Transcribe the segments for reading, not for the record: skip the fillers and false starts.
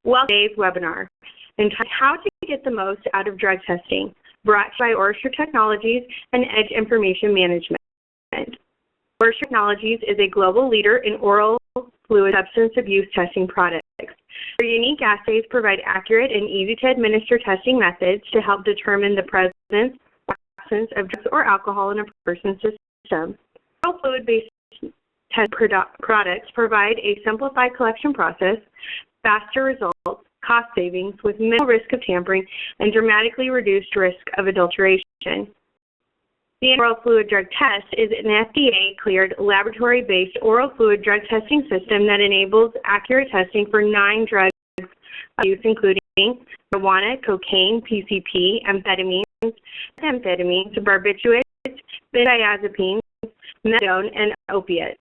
Welcome to today's webinar, entitled How to Get the Most Out of Drug Testing, brought to you by OraSure Technologies and Edge Information Management. OraSure Technologies is a global leader in oral fluid substance abuse testing products. Their unique assays provide accurate and easy-to-administer testing methods to help determine the presence or absence of drugs or alcohol in a person's system. Oral fluid-based test products provide a simplified collection process, faster results, cost savings with minimal risk of tampering, and dramatically reduced risk of adulteration. The oral fluid drug test is an FDA-cleared, laboratory-based oral fluid drug testing system that enables accurate testing for 9 drugs of use, including marijuana, cocaine, PCP, amphetamines, barbiturates, benzodiazepines, methadone, and opiates.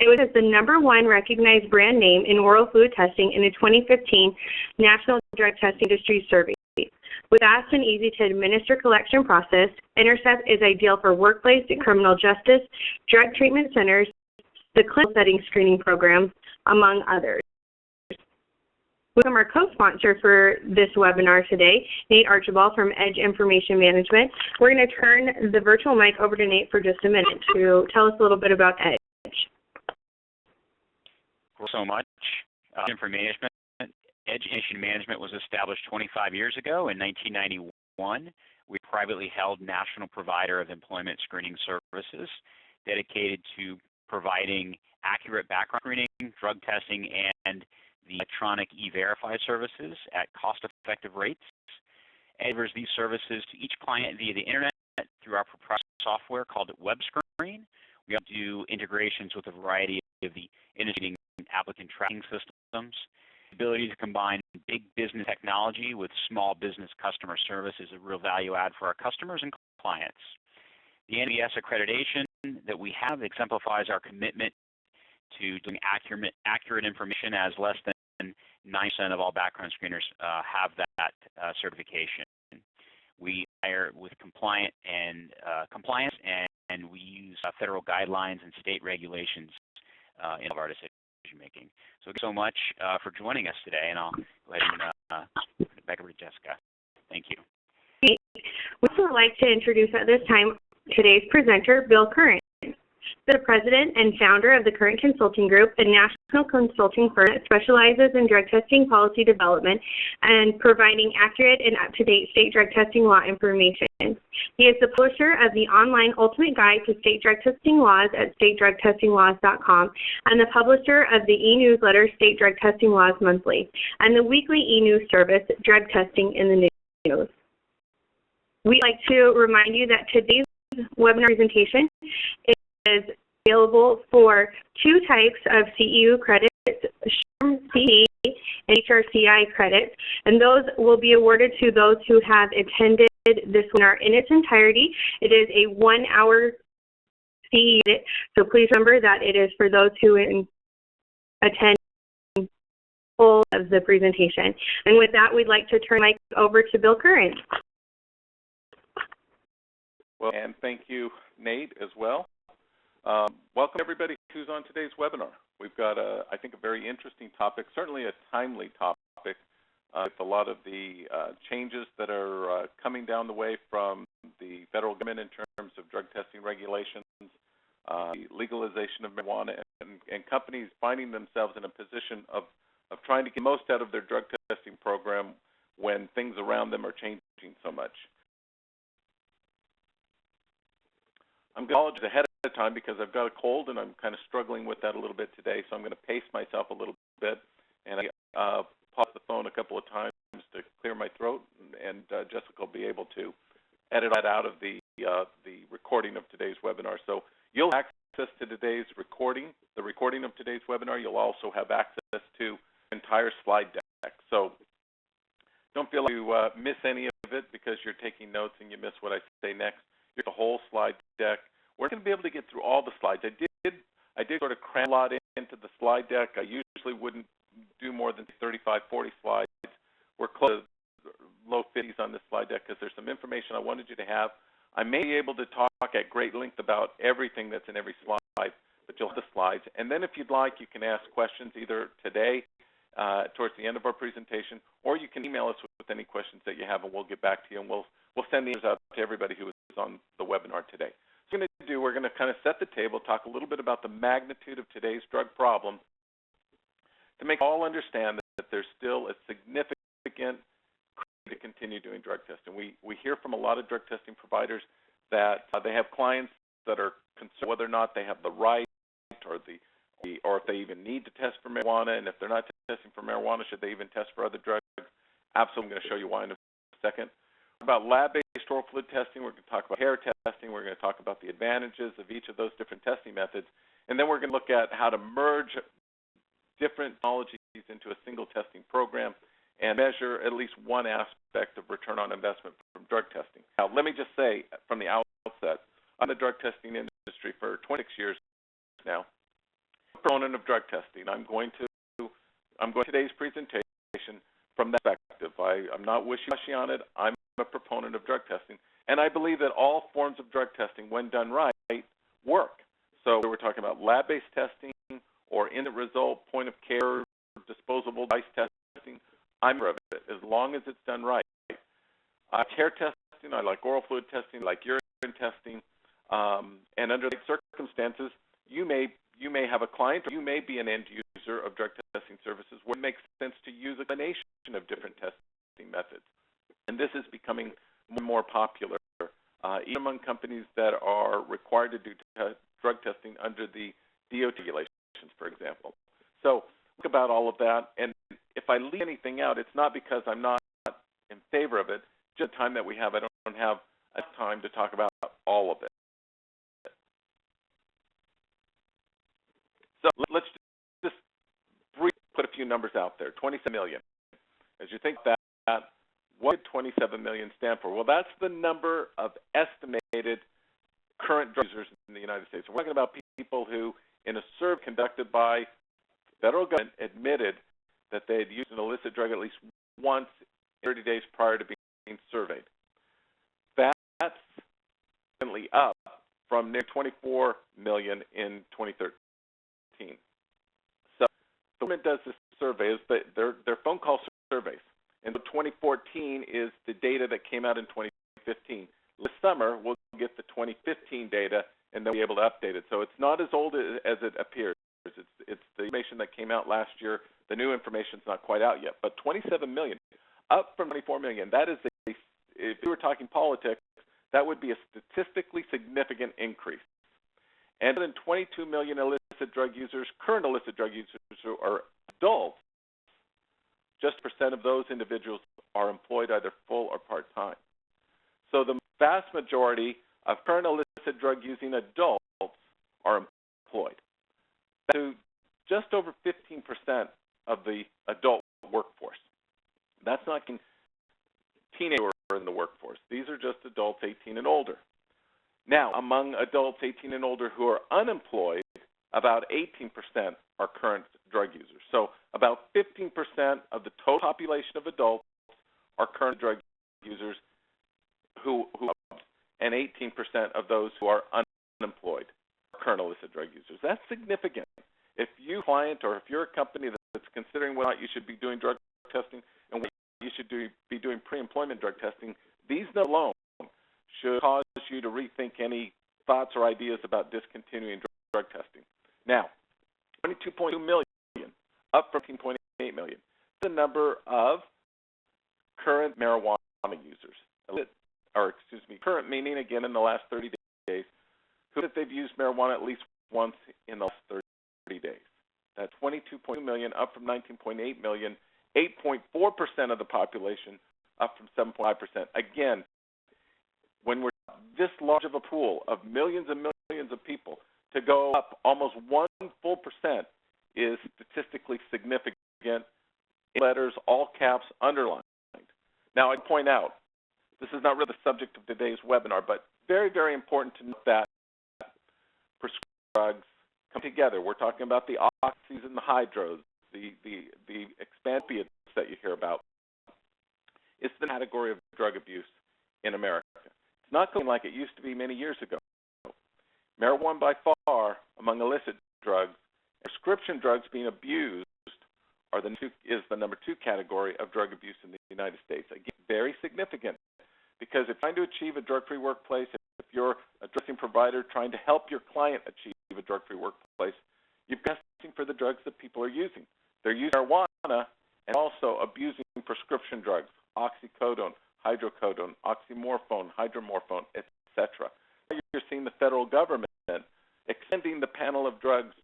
It was the #1 recognized brand name in oral fluid testing in a 2015 National Drug Testing Industry Survey. With fast and easy-to-administer collection process, Intercept is ideal for workplace and criminal justice, drug treatment centers, the clinical setting screening programs, among others. Welcome our co-sponsor for this webinar today, Nate Archibald from Edge Information Management. We're going to turn the virtual mic over to Nate for just a minute to tell us a little bit about Edge. So much. Edge Information Management was established 25 years ago in 1991. We're a privately held national provider of employment screening services dedicated to providing accurate background screening, drug testing, and the electronic E-Verify services at cost-effective rates. Edge delivers these services to each client via the internet through our proprietary software called WebScreen. We also do integrations with a variety of the industry applicant tracking systems. The ability to combine big business technology with small business customer service is a real value add for our customers and clients. The NBS accreditation that we have exemplifies our commitment to doing accurate information, as less than 9% of all background screeners have that certification. We hire with compliance, and we use federal guidelines and state regulations in all of our decision making. So thank you so much for joining us today, and I'll go ahead and put it back over to Jessica. Thank you. We'd also like to introduce at this time today's presenter, Bill Current, the president and founder of the Current Consulting Group, a national consulting firm that specializes in drug testing policy development and providing accurate and up-to-date state drug testing law information. He is the publisher of the online Ultimate Guide to State Drug Testing Laws at statedrugtestinglaws.com and the publisher of the e-newsletter State Drug Testing Laws Monthly and the weekly e-news service Drug Testing in the News. We'd like to remind you that today's webinar presentation is available for 2 types of CEU credits, CE and HRCI credits, and those will be awarded to those who have attended this webinar in its entirety. It is a 1-hour CE unit, so please remember that it is for those who attend full of the presentation. And with that, we'd like to turn the mic over to Bill Current. Well, and thank you, Nate, as well. Welcome everybody who's on today's webinar. We've got, I think, a very interesting topic, certainly a timely topic with a lot of the changes that are coming down the way from the federal government in terms of drug testing regulations, the legalization of marijuana, and companies finding themselves in a position of trying to get the most out of their drug testing program when things around them are changing so much. I'm going to apologize ahead of time because I've got a cold and I'm kind of struggling with that a little bit today, so I'm going to pace myself a little bit, and I pause the phone a couple of times to clear my throat, and Jessica will be able to edit that out of the recording of today's webinar. So you'll have access to today's recording, the recording of today's webinar. You'll also have access to the entire slide deck. So don't feel like you miss any of it because you're taking notes and you miss what I say next. Here's the whole slide deck. We're going to be able to get through all the slides. I did sort of cram a lot into the slide deck. I usually wouldn't do more than 35, 40 slides. We're close to low 50s on this slide deck because there's some information I wanted you to have. I may be able to talk at great length about everything that's in every slide, but you'll have the slides. And then if you'd like, you can ask questions either today towards the end of our presentation, or you can email us with any questions that you have, and we'll get back to you, and we'll send these out to everybody who is on the webinar today. So we're going to kind of set the table, talk a little bit about the magnitude of today's drug problem to make all understand that there's still a significant need to continue doing drug testing. We hear from a lot of drug testing providers that they have clients that are concerned whether or not they have the right or if they even need to test for marijuana, and if they're not testing for marijuana, should they even test for other drugs? Absolutely, I'm going to show you why in a second. About lab-based oral fluid testing, we're going to talk about hair testing, we're going to talk about the advantages of each of those different testing methods, and then we're going to look at how to merge different technologies into a single testing program and measure at least one aspect of return on investment from drug testing. Now, let me just say from the outset, I'm in the drug testing industry for 26 years now. I'm a proponent of drug testing. I'm going today's presentation from that perspective. I'm not wishy-washy on it. I'm a proponent of drug testing, and I believe that all forms of drug testing, when done right, work. So we're talking about lab-based testing or in-the-result, point-of-care, disposable device testing. I'm for it, as long as it's done right. Hair testing, I like oral fluid testing, I like urine testing, and under the circumstances, you may have a client, or you may be an end user of drug testing services where it makes sense to use a combination of different testing methods. And this is becoming more and more popular, even among companies that are required to do drug testing under the DOT regulations, for example. So think about all of that, and if I leave anything out, it's not because I'm not in favor of it. Just the time that we have, I don't have enough time to talk about all of it. So let's just briefly put a few numbers out there. 27 million. As you think that, what did 27 million stand for? Well, that's the number of estimated current drug users in the United States. We're talking about people who, in a survey conducted by the federal government, admitted that they had used an illicit drug at least once 30 days prior to being surveyed. That's significantly up from near 24 million in 2013. So the government does this survey, they're phone call surveys. And 2014 is the data that came out in 2015. This summer, we'll get the 2015 data, and they'll be able to update it. So it's not as old as it appears. It's the information that came out last year. The new information is not quite out yet. But 27 million, up from 24 million, that is, if we were talking politics, that would be a statistically significant increase. And more than 22 million illicit drug users, current illicit drug users who are adults, just % of those individuals are employed either full or part-time. So the vast majority of current illicit drug-using adults are employed. To just over 15% of the adult workforce. That's not teenagers who are in the workforce. These are just adults 18 and older. Now, among adults 18 and older who are unemployed, about 18% are current drug users. So about 15% of the total population of adults are current drug users and 18% of those who are unemployed are current illicit drug users. That's significant. If you're a client or if you're a company that's considering whether or not you should be doing drug testing and whether you should be doing pre-employment drug testing, these alone should cause you to rethink any thoughts or ideas about discontinuing drug testing. Now, 22.2 million, up from 15.8 million. The number of current marijuana users, current meaning, again, in the last 30 days, who that they've used marijuana at least once in the last 30 days. That's 22.2 million, up from 19.8 million, 8.4% of the population, up from 7.5%. Again, when we're this large of a pool of millions and millions of people, to go up almost 1 full percent is statistically significant. In letters, all caps, underlined. Now, I'd point out, this is not really the subject of today's webinar, but very, very important to note that prescription drugs come together. We're talking about the oxys and the hydros, the expansives that you hear about. It's the category of drug abuse in America. It's not going like it used to be many years ago. Marijuana by far, among illicit drugs, prescription drugs being abused is the number 2 category of drug abuse in the United States. Again, very significant, because if you're trying to achieve a drug-free workplace, if you're a drug provider trying to help your client achieve a drug-free workplace, you're testing for the drugs that people are using. They're using marijuana and also abusing prescription drugs, oxycodone, hydrocodone, oxymorphone, hydromorphone, etc. You're seeing the federal government extending the panel of drugs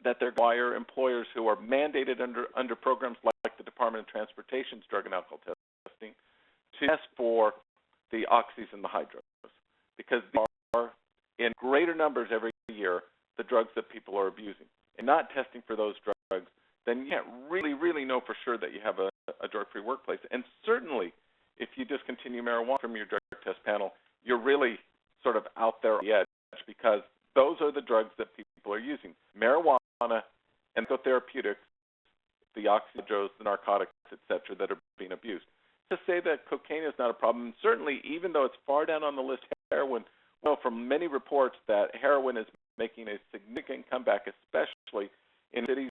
that they require employers who are mandated under programs like the Department of Transportation's drug and alcohol testing to test for the oxys and the hydros, because these are in greater numbers every year the drugs that people are abusing. And not testing for those drugs, then you can't really know for sure that you have a drug-free workplace. And certainly, if you discontinue marijuana from your drug test panel, you're really sort of out there on the edge, because those are the drugs that people are using. Marijuana and psychotherapeutics, the oxycodone, the narcotics, etc., that are being abused. To say that cocaine is not a problem, certainly even though it's far down on the list, heroin, well, from many reports that heroin is making a significant comeback, especially in cities,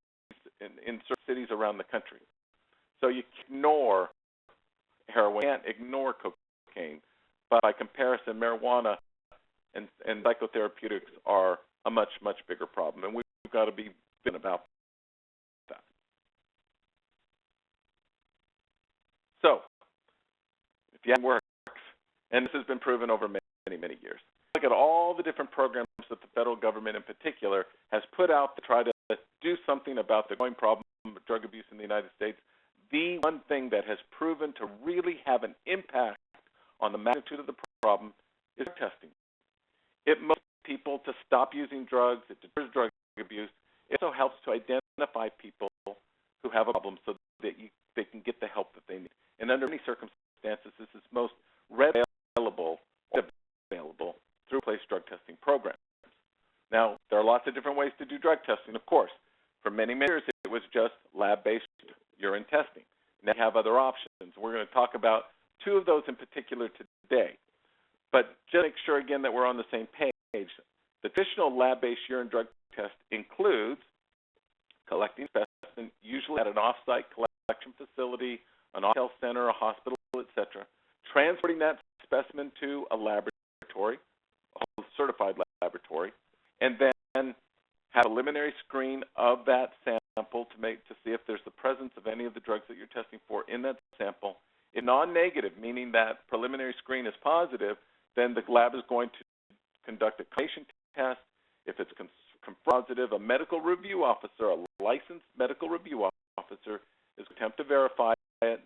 in certain cities around the country. So you ignore heroin, you can't ignore cocaine, but by comparison, marijuana and psychotherapeutics are a much bigger problem, and we've got to be thinking about that. So, if the works, and this has been proven over many years, look at all the different programs that the federal government in particular has put out to try to do something about the growing problem of drug abuse in the United States. The one thing that has proven to really have an impact on the magnitude of the problem is testing. It motivates people to stop using drugs. It deters drug abuse. It also helps to identify people who have a problem so that they can get the help that they need. And under many circumstances, this is most readily available through place drug testing programs. Now, there are lots of different ways to do drug testing, of course. For many years, it was just lab-based urine testing. Now you have other options. We're going to talk about 2 of those in particular today. But just make sure, again, that we're on the same page. The traditional lab-based urine drug test includes collecting specimen, usually at an off-site collection facility, an health center, a hospital, etc., transporting that specimen to a laboratory, a certified laboratory, and then have a preliminary screen of that sample to see if there's the presence of any of the drugs that you're testing for in that sample. If non-negative, meaning that preliminary screen is positive, then the lab is going to conduct a confirmation test. If it's positive, a medical review officer, a licensed medical review officer, is going to attempt to verify it.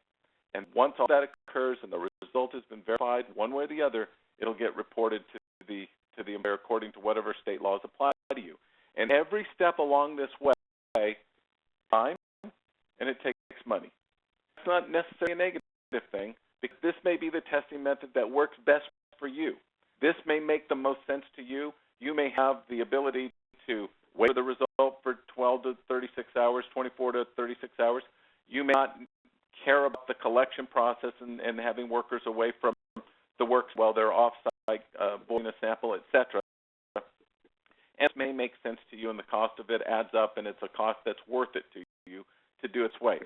And once all that occurs and the result has been verified one way or the other, it'll get reported to the employer according to whatever state laws apply to you. And every step along this way, time, and it takes money. It's not necessarily a negative thing, because this may be the testing method that works best for you. This may make the most sense to you. You may have the ability to wait for the result for 12 to 36 hours, 24 to 36 hours. You may not care about the collection process and having workers away from the works while they're off-site, boiling a sample, etc. And it may make sense to you, and the cost of it adds up, and it's a cost that's worth it to you to do its way.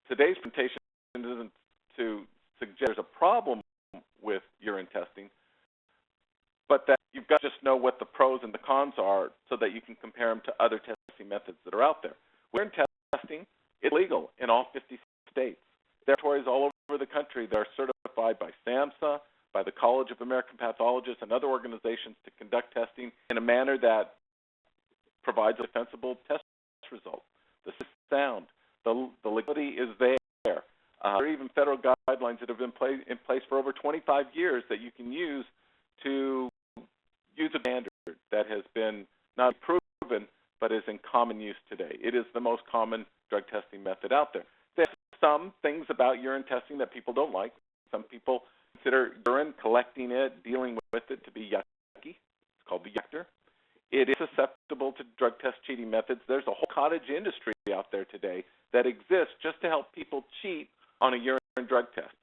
Today's presentation isn't to suggest there's a problem with urine testing, but that you've got to just know what the pros and the cons are so that you can compare them to other testing methods that are out there. Urine testing is legal in all 50 states. Territories all over the country that are certified by SAMHSA, by the College of American Pathologists, and other organizations to conduct testing in a manner that provides a defensible test result. This is sound. The legality is there. There are even federal guidelines that have been in place for over 25 years that you can use to use a standard that has been not proven but is in common use today. It is the most common drug testing method out there. There's some things about urine testing that people don't like. Some people consider urine, collecting it, dealing with it to be yucky. It's called the yucker. It is susceptible to drug test cheating methods. There's a whole cottage industry out there today that exists just to help people cheat on a urine drug test.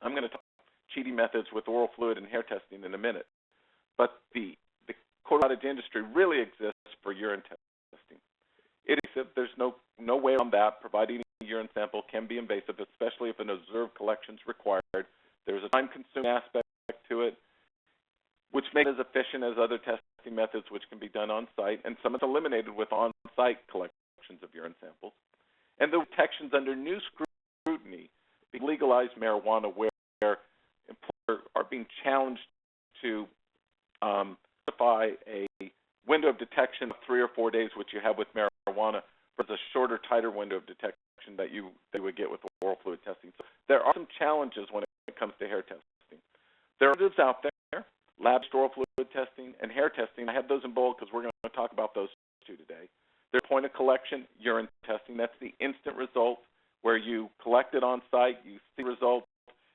I'm going to talk about cheating methods with oral fluid and hair testing in a minute. But the cottage industry really exists for urine testing. It is invasive. There's no way around that. Providing a urine sample can be invasive, especially if an observed collection is required. There's a time-consuming aspect to it, which makes it as efficient as other testing methods which can be done on-site, and some is eliminated with on-site collections of urine samples. And the detections under new scrutiny, legalized marijuana, where employers are being challenged to specify a window of detection of 3 or 4 days, which you have with marijuana, versus a shorter, tighter window of detection that you would get with oral fluid testing. So there are some challenges when it comes to hair testing. There are alternatives out there, lab-based oral fluid testing and hair testing. I have those in bold because we're going to talk about those two today. There's point of collection, urine testing. That's the instant result where you collect it on site, you see the result,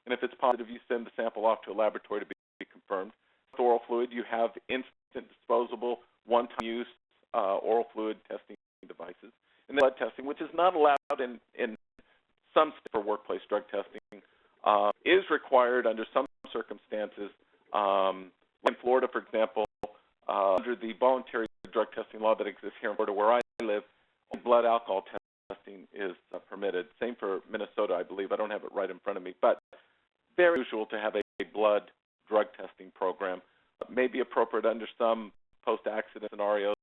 and if it's positive, you send the sample off to a laboratory to be confirmed. With oral fluid, you have instant disposable, one-time use oral fluid testing devices. And then blood testing, which is not allowed in some states for workplace drug testing, is required under some circumstances. In Florida, for example, under the voluntary drug testing law that exists here in Florida where I live, blood alcohol testing is permitted. Same for Minnesota, I believe. I don't have it right in front of me. But very usual to have a blood drug testing program. May be appropriate under some post-accident scenarios,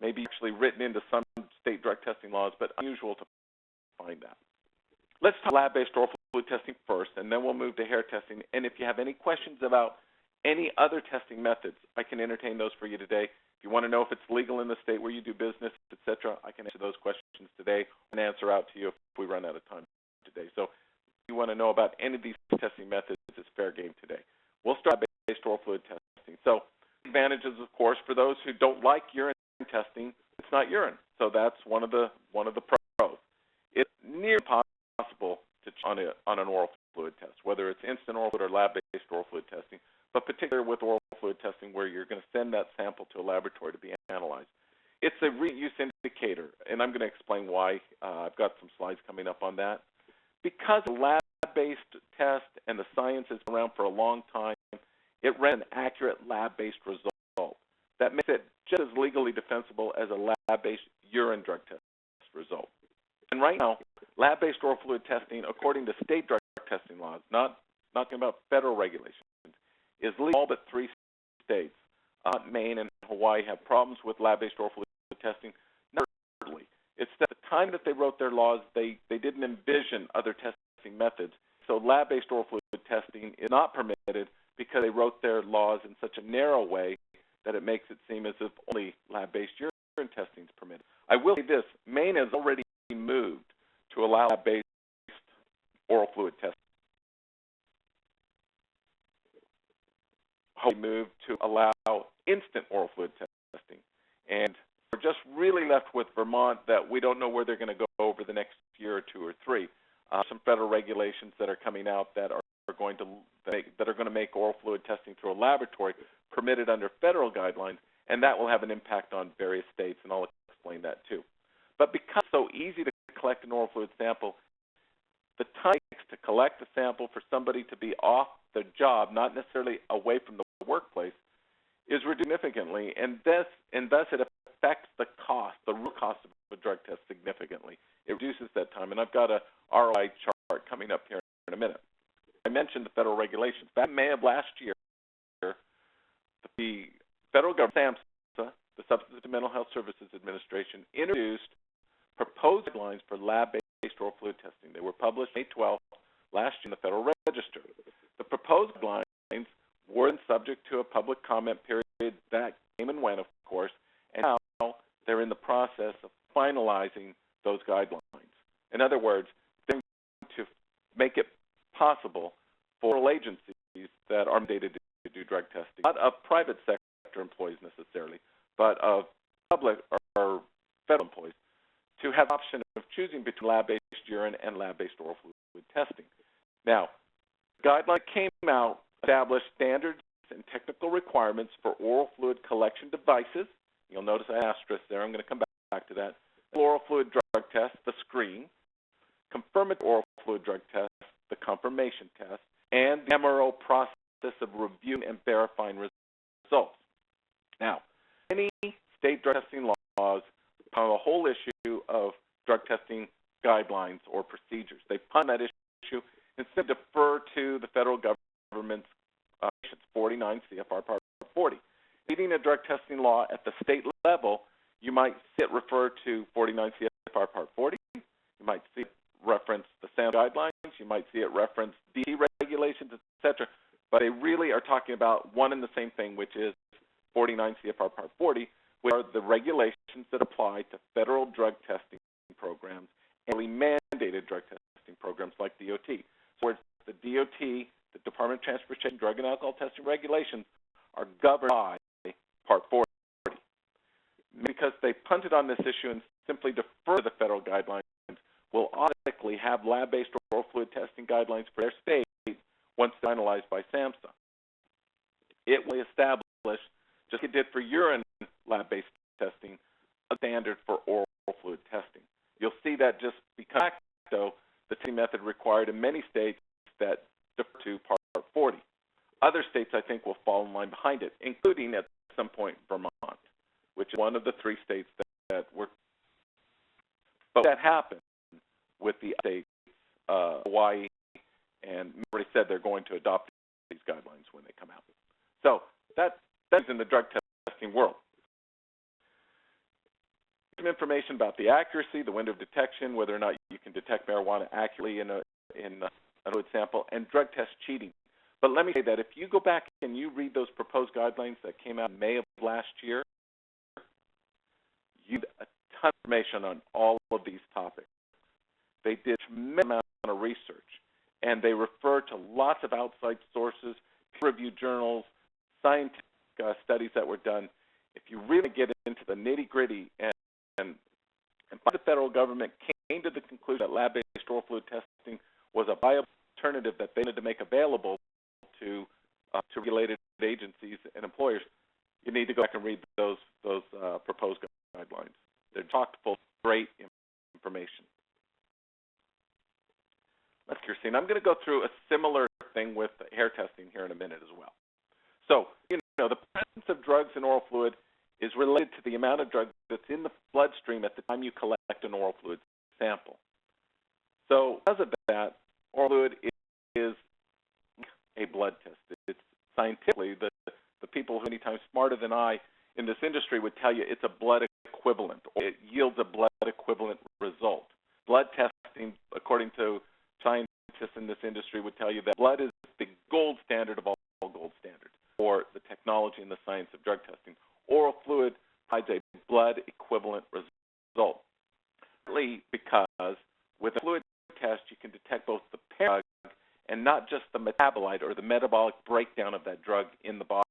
maybe actually written into some state drug testing laws, but unusual to find that. Let's talk lab-based oral fluid testing first, and then we'll move to hair testing. And if you have any questions about any other testing methods, I can entertain those for you today. If you want to know if it's legal in the state where you do business, etc., I can answer those questions today and answer out to you if we run out of time today. So if you want to know about any of these testing methods, it's fair game today. We'll start based oral fluid testing. So advantages, of course, for those who don't like urine testing, it's not urine. So that's one of the pros. It's near impossible to on an oral fluid test, whether it's instant oral fluid or lab-based oral fluid testing, but particularly with oral fluid testing where you're going to send that sample to a laboratory to be analyzed. It's a reuse indicator, and I'm going to explain why. I've got some slides coming up on that. Because the lab-based test and the science has been around for a long time, it ran an accurate lab-based result. That makes it just as legally defensible as a lab-based urine drug test result. And right now, lab-based oral fluid testing, according to state drug testing laws, not talking about federal regulations, is legal in all but 3 states. Maine and Hawaii have problems with lab-based oral fluid testing. Thirdly, it's that at the time that they wrote their laws, they didn't envision other testing methods. So lab-based oral fluid testing is not permitted because they wrote their laws in such a narrow way that it makes it seem as if only lab-based urine testing is permitted. I will say this, Maine has already moved to allow lab-based oral fluid testing. We moved to allow instant oral fluid testing. And we're just really left with Vermont that we don't know where they're going to go over the next year or 2 or 3. Some federal regulations that are coming out that are going to make oral fluid testing through a laboratory permitted under federal guidelines, and that will have an impact on various states, and I'll explain that too. But because it's so easy to collect an oral fluid sample, the time it takes to collect a sample for somebody to be off the job, not necessarily away from the workplace, is reduced significantly, and thus it affects the cost, the real cost of a drug test significantly. It reduces that time, and I've got a ROI chart coming up here in a minute. I mentioned the federal regulations. Back in May of last year, the federal government, SAMHSA, the Substance and Mental Health Services Administration, introduced proposed guidelines for lab-based oral fluid testing. They were published May 12th last year in the Federal Register. The proposed guidelines were subject to a public comment period that came and went, of course, and now they're in the process of finalizing those guidelines. In other words, they're going to make it possible for federal agencies that are mandated to do drug testing, not of private sector employees necessarily, but of public or federal employees, to have the option of choosing between lab-based urine and lab-based oral fluid testing. Now, the guideline came out, established standards and technical requirements for oral fluid collection devices. You'll notice an asterisk there. I'm going to come back to that. Oral fluid drug test, the screen, confirmatory oral fluid drug test, the confirmation test, and the MRO process of reviewing and verifying results. Now, many state drug testing laws the whole issue of drug testing guidelines or procedures. They punt that issue and instead defer to the federal government's 49 CFR Part 40. Reading a drug testing law at the state level, you might see it refer to 49 CFR Part 40. You might see it reference the SAM guidelines. You might see it reference DT regulations, etc. But they really are talking about one and the same thing, which is 49 CFR Part 40, which are the regulations that apply to federal drug testing programs and mandated drug testing programs like DOT. So the DOT, the Department of Transportation Drug and Alcohol Testing regulations, are governed by Part 40. Because they punted on this issue and simply defer to the federal guidelines, will automatically have lab-based oral fluid testing guidelines for their state once finalized by SAMHSA. It will establish, just like it did for urine lab-based testing, a standard for oral fluid testing. You'll see that just become the testing method required in many states that defer to Part 40. Other states, I think, will fall in line behind it, including at some point Vermont, which is one of the 3 states that were. But that happened with the states, Hawaii, and already said they're going to adopt these guidelines when they come out. So that's in the drug testing world. Some information about the accuracy, the window of detection, whether or not you can detect marijuana accurately in a fluid sample, and drug test cheating. But let me say that if you go back and you read those proposed guidelines that came out in May of last year, you get a ton of information on all of these topics. They did a tremendous amount of research, and they refer to lots of outside sources, peer-reviewed journals, scientific studies that were done. If you really get into the nitty-gritty and the federal government came to the conclusion that lab-based oral fluid testing was a viable alternative that they wanted to make available to regulated agencies and employers, you need to go back and read those proposed guidelines. They're chock full of great information. Let's see. I'm going to go through a similar thing with hair testing here in a minute as well. So, the presence of drugs in oral fluid is related to the amount of drug that's in the bloodstream at the time you collect an oral fluid sample. So, because of that, oral fluid is a blood test. It's scientifically, the people who are many times smarter than I in this industry would tell you it's a blood equivalent, or it yields a blood equivalent result. Blood testing, according to scientists in this industry, would tell you that blood is the gold standard of all gold standards for the technology and the science of drug testing. Oral fluid provides a blood equivalent result. Partly because with a fluid test, you can detect both the parent drug and not just the metabolite or the metabolic breakdown of that drug in the body.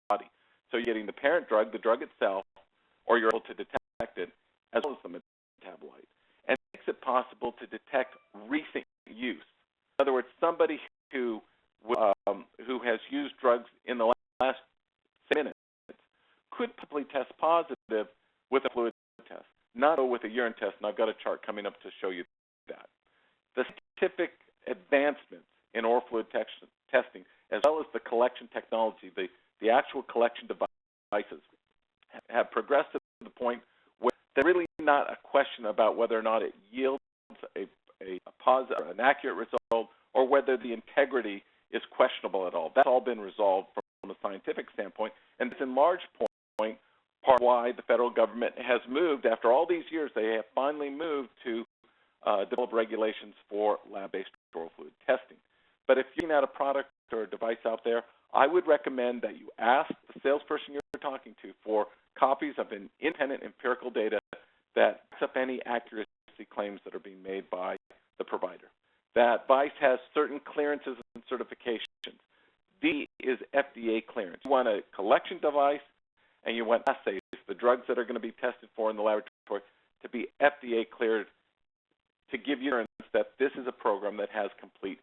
So you're getting the parent drug, the drug itself, or you're able to detect it, as well as the metabolite. And it makes it possible to detect recent use. In other words, somebody who has used drugs in the last 6 minutes could probably test positive with a fluid test, not with a urine test, and I've got a chart coming up to show you that. The scientific advancements in oral fluid testing, as well as the collection technology, the actual collection devices, have progressed to the point where there's really not a question about whether or not it yields a positive, an accurate result, or whether the integrity is questionable at all. That's all been resolved from a scientific standpoint, and it's in large point part of why the federal government has moved, after all these years, they have finally moved to develop regulations for lab-based oral fluid testing. But if you're looking at a product or a device out there, I would recommend that you ask the salesperson you're talking to for copies of an independent empirical data that backs up any accuracy claims that are being made by the provider. That device has certain clearances and certifications. D is FDA clearance. You want a collection device and you want assays, the drugs that are going to be tested for in the laboratory, to be FDA cleared to give you assurance that this is a program that has complete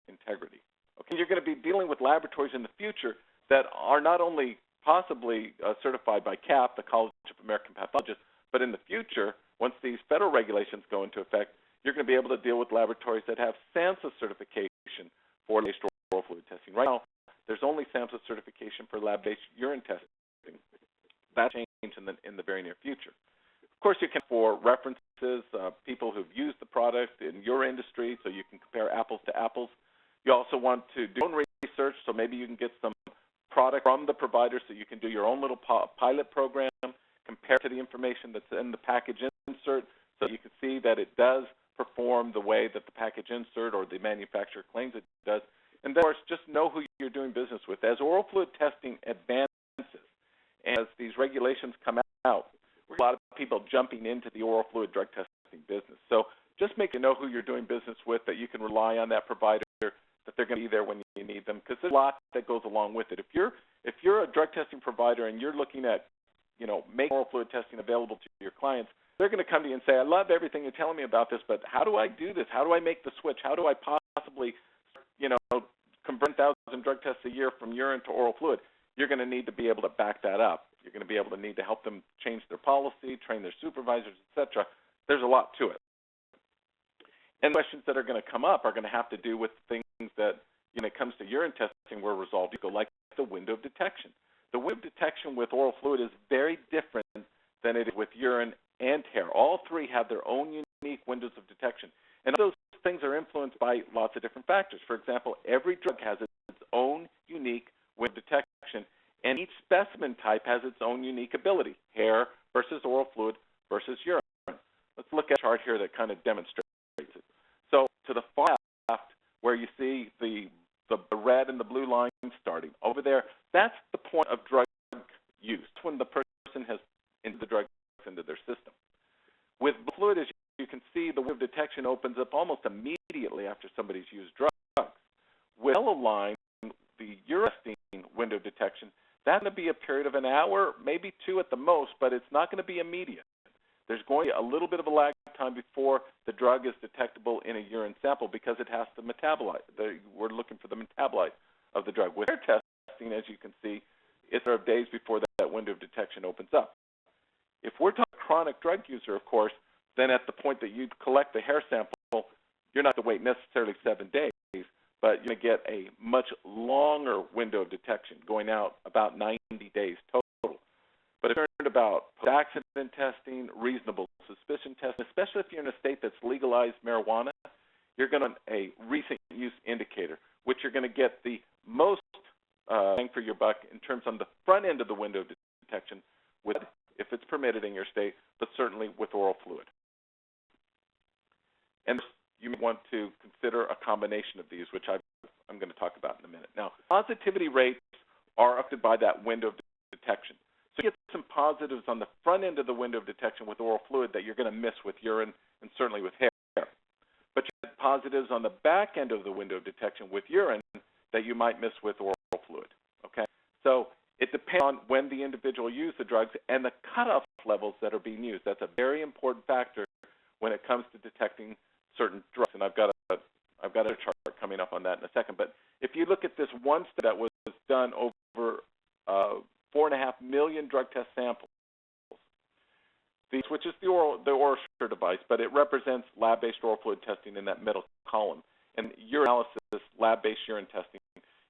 integrity. Okay, you're going to be dealing with laboratories in the future that are not only possibly certified by CAP, the College of American Pathologists, but in the future, once these federal regulations go into effect, you're going to be able to deal with laboratories that have SAMHSA certification for lab-based oral fluid testing. Right now, there's only SAMHSA certification for lab-based urine testing. That change in the very near future. Of course, you can for references, people who've used the product in your industry, so you can compare apples to apples. You also want to do your own research, so maybe you can get some product from the provider so you can do your own little pilot program, compare to the information that's in the package insert so you can see that it does perform the way that the package insert or the manufacturer claims it does. And then, of course, just know who you're doing business with. As oral fluid testing advances, and as these regulations come out, we're a lot of people jumping into the oral fluid drug testing business. So just make sure you know who you're doing business with, that you can rely on that provider, that they're going to be there when you need them, because there's a lot that goes along with it. If you're a drug testing provider and you're looking at, making oral fluid testing available to your clients, they're going to come to you and say, I love everything you're telling me about this, but how do I do this? How do I make the switch? How do I possibly, convert 1,000 drug tests a year from urine to oral fluid? You're going to need to be able to back that up. You're going to be able to need to help them change their policy, train their supervisors, etc. There's a lot to it. And the questions that are going to come up are going to have to do with things that, when it comes to urine testing, were resolved. You go like the window of detection. The window of detection with oral fluid is very different than it is with urine and hair. All three have their own unique windows of detection. And those things are influenced by lots of different factors. For example, every drug has its own unique window of detection, and each specimen type has its own unique ability, hair versus oral fluid versus urine. Let's look at a chart here that kind of demonstrates it. So to the far left, where you see the red and the blue lines starting, over there, that's the point of drug use, when the person has entered the drugs into their system. With fluid, as you can see, the window of detection opens up almost immediately after somebody's used drugs. With yellow line, the urine window of detection, that's going to be a period of an hour, maybe two at the most, but it's not going to be immediate. There's going to be a little bit of a lag time before the drug is detectable in a urine sample because it has to metabolize. We're looking for the metabolite of the drug. With hair testing, as you can see, it's days before that window of detection opens up. If we're talking chronic drug user, of course, then at the point that you collect the hair sample, you're not going to wait necessarily 7 days, but you're going to get a much longer window of detection, going out about 90 days total. But if you're concerned about post-accident testing, reasonable suspicion testing, especially if you're in a state that's legalized marijuana, you're going to want a recent use indicator, which you're going to get the most bang for your buck in terms on the front end of the window of detection, with, if it's permitted in your state, but certainly with oral fluid. And you may want to consider a combination of these, which I'm going to talk about in a minute. Now, positivity rates are affected by that window of detection. So you get some positives on the front end of the window of detection with oral fluid that you're going to miss with urine and certainly with hair. But you get positives on the back end of the window of detection with urine that you might miss with oral fluid. Okay? So it depends on when the individual used the drugs and the cutoff levels that are being used. That's a very important factor when it comes to detecting certain drugs. And I've got a chart coming up on that in a second. But if you look at this one study that was done over 4.5 million drug test samples, which is the OraSure device, but it represents lab-based oral fluid testing in that middle column, and urinalysis, lab-based urine testing.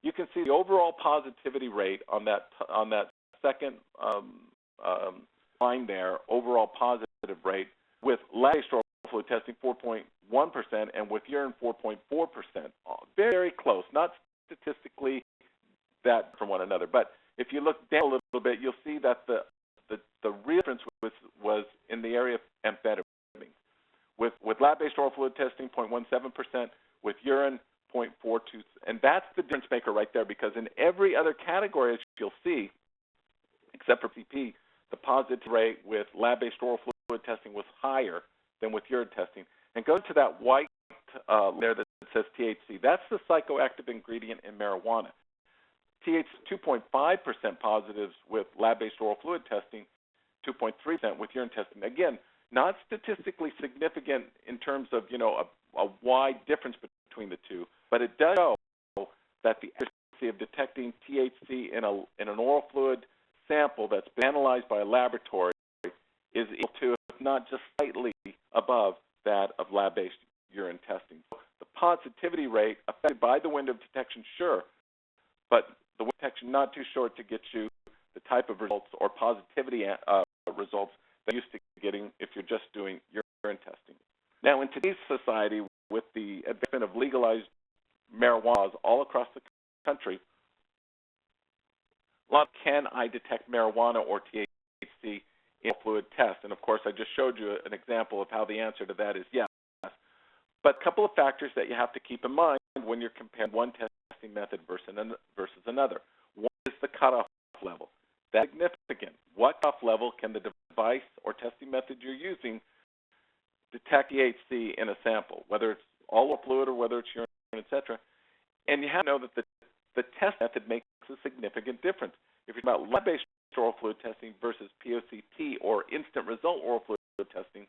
You can see the overall positivity rate on that second line there, overall positive rate, with lab-based oral fluid testing 4.1% and with urine 4.4%. Very, very close, not statistically that from one another. But if you look down a little bit, you'll see that the real difference was in the area of amphetamine. With lab-based oral fluid testing, 0.17%, with urine, 0.42%. And that's the difference maker right there, because in every other category, as you'll see, except for CP, the positive rate with lab-based oral fluid testing was higher than with urine testing. And go to that white layer that says THC. That's the psychoactive ingredient in marijuana. THC 2.5% positives with lab-based oral fluid testing, 2.3% with urine testing. Again, not statistically significant in terms of a wide difference between the two, but it does show that the accuracy of detecting THC in an oral fluid sample that's been analyzed by a laboratory is equal to, if not just slightly above, that of lab-based urine testing. So the positivity rate affected by the window of detection, sure, but the window of detection not too short to get you the type of results or positivity results than used to getting if you're just doing urine testing. Now, in today's society, with the advancement of legalized marijuana laws all across the country, a lot of can I detect marijuana or THC in a fluid test? And of course, I just showed you an example of how the answer to that is yes. But a couple of factors that you have to keep in mind when you're comparing one testing method versus another. One is the cutoff level. That's significant. What cutoff level can the device or testing method you're using detect THC in a sample, whether it's all fluid or whether it's urine, etc. And you have to know that the test method makes a significant difference. If you're talking about lab-based oral fluid testing versus POCT or instant result oral fluid testing,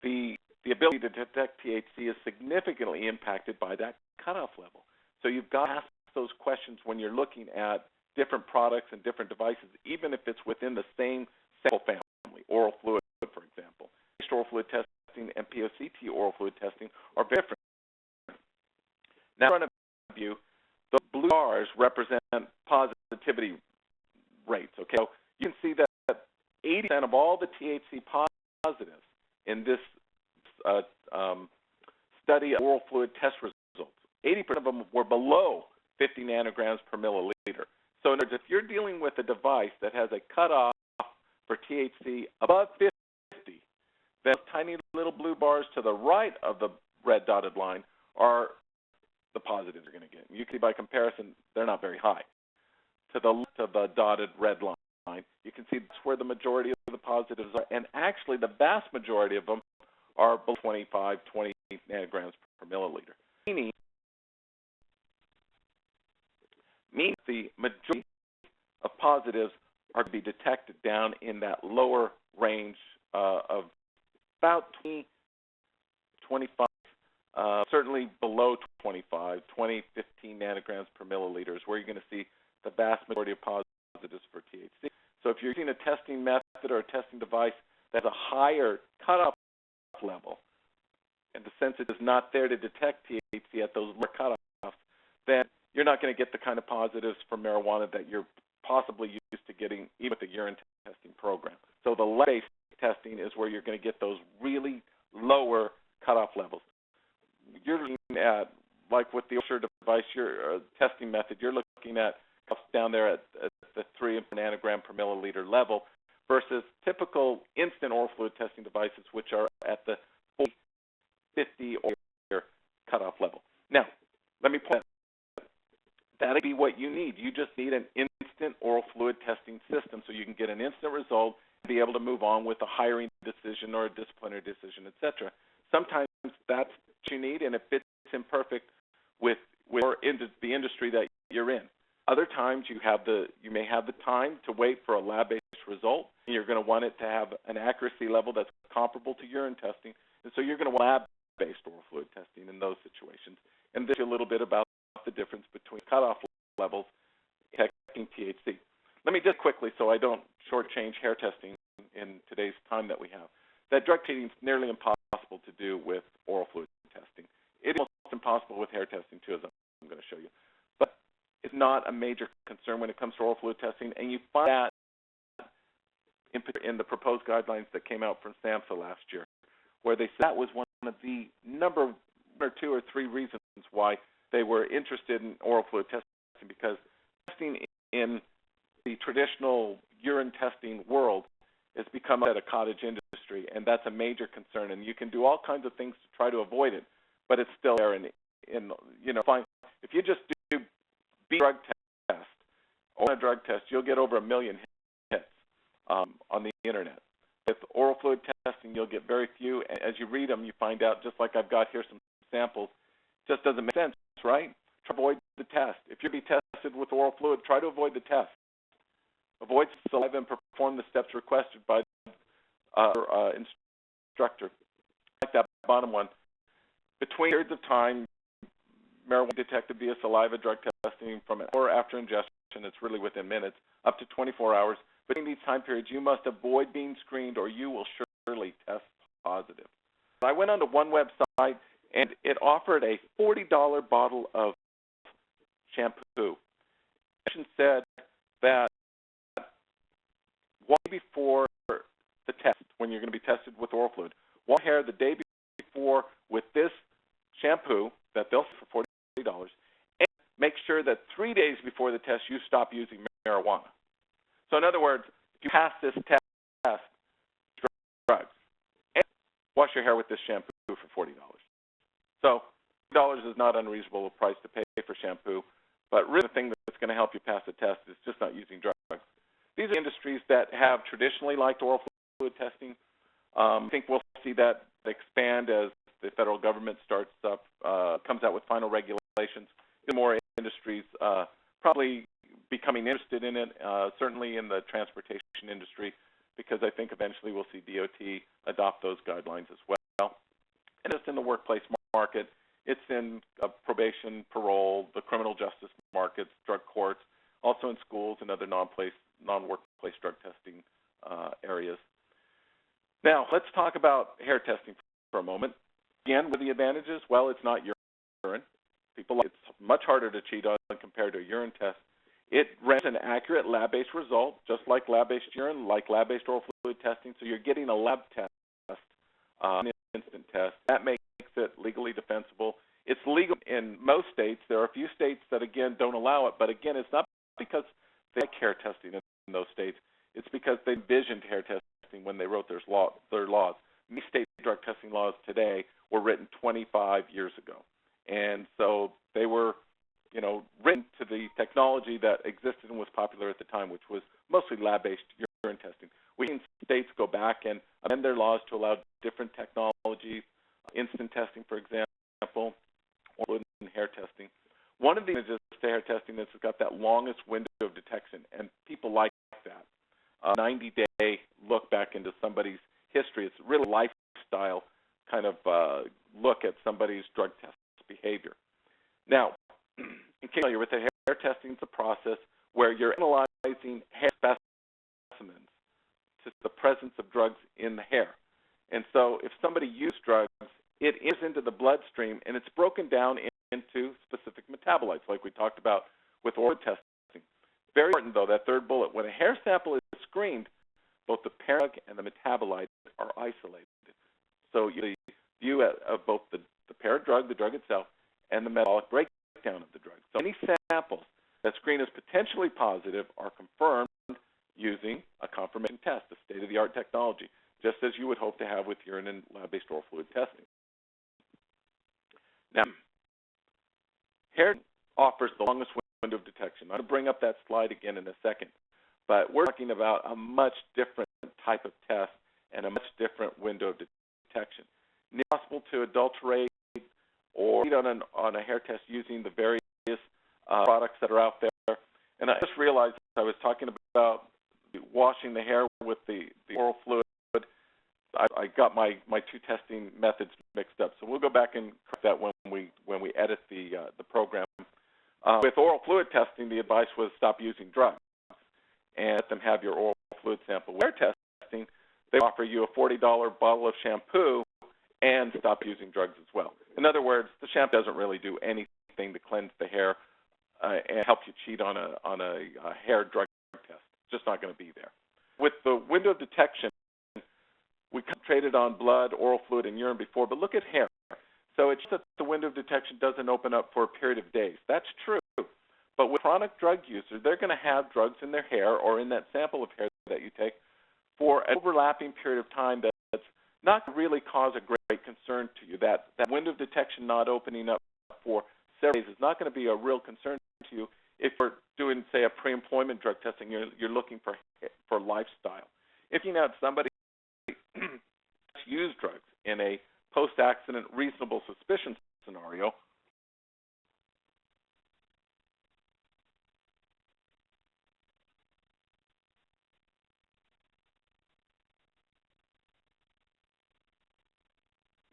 the ability to detect THC is significantly impacted by that cutoff level. So you've got to ask those questions when you're looking at different products and different devices, even if it's within the same sample family, oral fluid, for example. Oral fluid testing and POCT oral fluid testing are very different. Now, in front of you, the blue bars represent positivity rates. Okay, so you can see that 80% of all the THC positives in this study of oral fluid test results, 80% of them were below 50 nanograms per milliliter. So in other words, if you're dealing with a device that has a cutoff for THC above 50, then tiny little blue bars to the right of the red dotted line are the positives you're going to get. You can see by comparison, they're not very high. To the left of the dotted red line, you can see that's where the majority of the positives are, and actually the vast majority of them are below 25, 20 nanograms per milliliter. Meaning the majority of positives are to be detected down in that lower range of about 20, 25, certainly below 25, 20, 15 nanograms per milliliter is where you're going to see the vast majority of positives for THC. So if you're using a testing method or a testing device that has a higher cutoff level, and the sensitivity is not there to detect THC at those lower cutoffs, then you're not going to get the kind of positives for marijuana that you're possibly used to getting even with the urine testing program. So the lab-based testing is where you're going to get those really lower cutoff levels. You're looking at, like with the Osher device, your testing method, you're looking at down there at the 3 nanogram per milliliter level versus typical instant oral fluid testing devices, which are at the 40, 50 or cutoff level. Now, let me point out, that'll be what you need. You just need an instant oral fluid testing system so you can get an instant result and be able to move on with a hiring decision or a disciplinary decision, etc. Sometimes that's what you need, and it fits in perfect with the industry that you're in. Other times you may have the time to wait for a lab-based result, and you're going to want it to have an accuracy level that's comparable to urine testing, and so you're going to want lab-based oral fluid testing in those situations. And this is a little bit about the difference between cutoff levels and detecting THC. Let me just quickly, so I don't shortchange hair testing in today's time that we have, that drug testing is nearly impossible to do with oral fluid testing. It is almost impossible with hair testing too, as I'm going to show you. But it's not a major concern when it comes to oral fluid testing, and you find that in the proposed guidelines that came out from SAMHSA last year, where they said that was one of the number 1 or 2 or 3 reasons why they were interested in oral fluid testing, because testing in the traditional urine testing world has become a cottage industry, and that's a major concern. And you can do all kinds of things to try to avoid it, but it's still there. And fine. If you just do a drug test or a drug test, you'll get over 1 million hits on the internet. With oral fluid testing, you'll get very few. And as you read them, you find out, just like I've got here some samples, it just doesn't make sense, right? Try to avoid the test. If you're being tested with oral fluid, try to avoid the test. Avoid saliva and perform the steps requested by your instructor. Like that bottom one. Between periods of time, marijuana detected via saliva drug testing from an hour after ingestion, it's really within minutes, up to 24 hours. Between these time periods, you must avoid being screened or you will surely test positive. I went onto one website, and it offered a $40 bottle of shampoo. It said that one day before the test, when you're going to be tested with oral fluid, wash your hair the day before with this shampoo that they'll sell for $40, and make sure that 3 days before the test you stop using marijuana. So in other words, if you pass this test, drugs, and wash your hair with this shampoo for $40. So $40 is not unreasonable price to pay for shampoo, but really the thing that's going to help you pass the test is just not using drugs. These are industries that have traditionally liked oral fluid testing. I think we'll see that expand as the federal government comes out with final regulations. More industries probably becoming interested in it, certainly in the transportation industry, because I think eventually we'll see DOT adopt those guidelines as well. And it's in the workplace market. It's in probation, parole, the criminal justice markets, drug courts, also in schools and other non-workplace drug testing areas. Now, let's talk about hair testing for a moment. Again, what are the advantages? Well, it's not urine. It's much harder to cheat on compared to a urine test. It renders an accurate lab-based result, just like lab-based urine, like lab-based oral fluid testing. So you're getting a lab test, an instant test. That makes it legally defensible. It's legal in most states. There are a few states that, again, don't allow it. But, again, it's not because they like hair testing in those states. It's because they envisioned hair testing when they wrote their laws. Many state drug testing laws today were written 25 years ago. And so they were, written to the technology that existed and was popular at the time, which was mostly lab-based urine testing. We've seen states go back and amend their laws to allow different technologies, instant testing, for example, or hair testing. One of the advantages to hair testing is it's got that longest window of detection, and people like that. 90-day look back into somebody's history. It's really a lifestyle kind of look at somebody's drug test behavior. Now, in case you're familiar with the hair testing, it's a process where you're analyzing hair specimens to the presence of drugs in the hair. And so if somebody used drugs, it enters into the bloodstream, and it's broken down into specific metabolites, like we talked about with oral testing. Very important, though, that third bullet. When a hair sample is screened, both the parent and the metabolite are isolated. So you view of both the parent drug, the drug itself, and the metabolic breakdown of the drug. So any samples that screen as potentially positive are confirmed using a confirmation test, a state-of-the-art technology, just as you would hope to have with urine and lab-based oral fluid testing. Now, hair offers the longest window of detection. I'm going to bring up that slide again in a second, but we're talking about a much different type of test and a much different window of detection. It's possible to adulterate or cheat on a hair test using the various products that are out there. And I just realized I was talking about washing the hair with the oral fluid. I got my two testing methods mixed up, so we'll go back and correct that when we edit the program. With oral fluid testing, the advice was stop using drugs and let them have your oral fluid sample. With hair testing, they offer you a $40 bottle of shampoo and stop using drugs as well. In other words, the shampoo doesn't really do anything to cleanse the hair and help you cheat on a hair drug test. It's just not going to be there. With the window of detection, we concentrated on blood, oral fluid, and urine before, but look at hair. So it's just that the window of detection doesn't open up for a period of days. That's true. But with chronic drug users, they're going to have drugs in their hair or in that sample of hair that you take for an overlapping period of time that's not going to really cause a great concern to you. That window of detection not opening up for several days is not going to be a real concern to you if you're doing, say, a pre-employment drug testing. You're looking for lifestyle. If you know somebody use drugs in a post-accident reasonable suspicion scenario,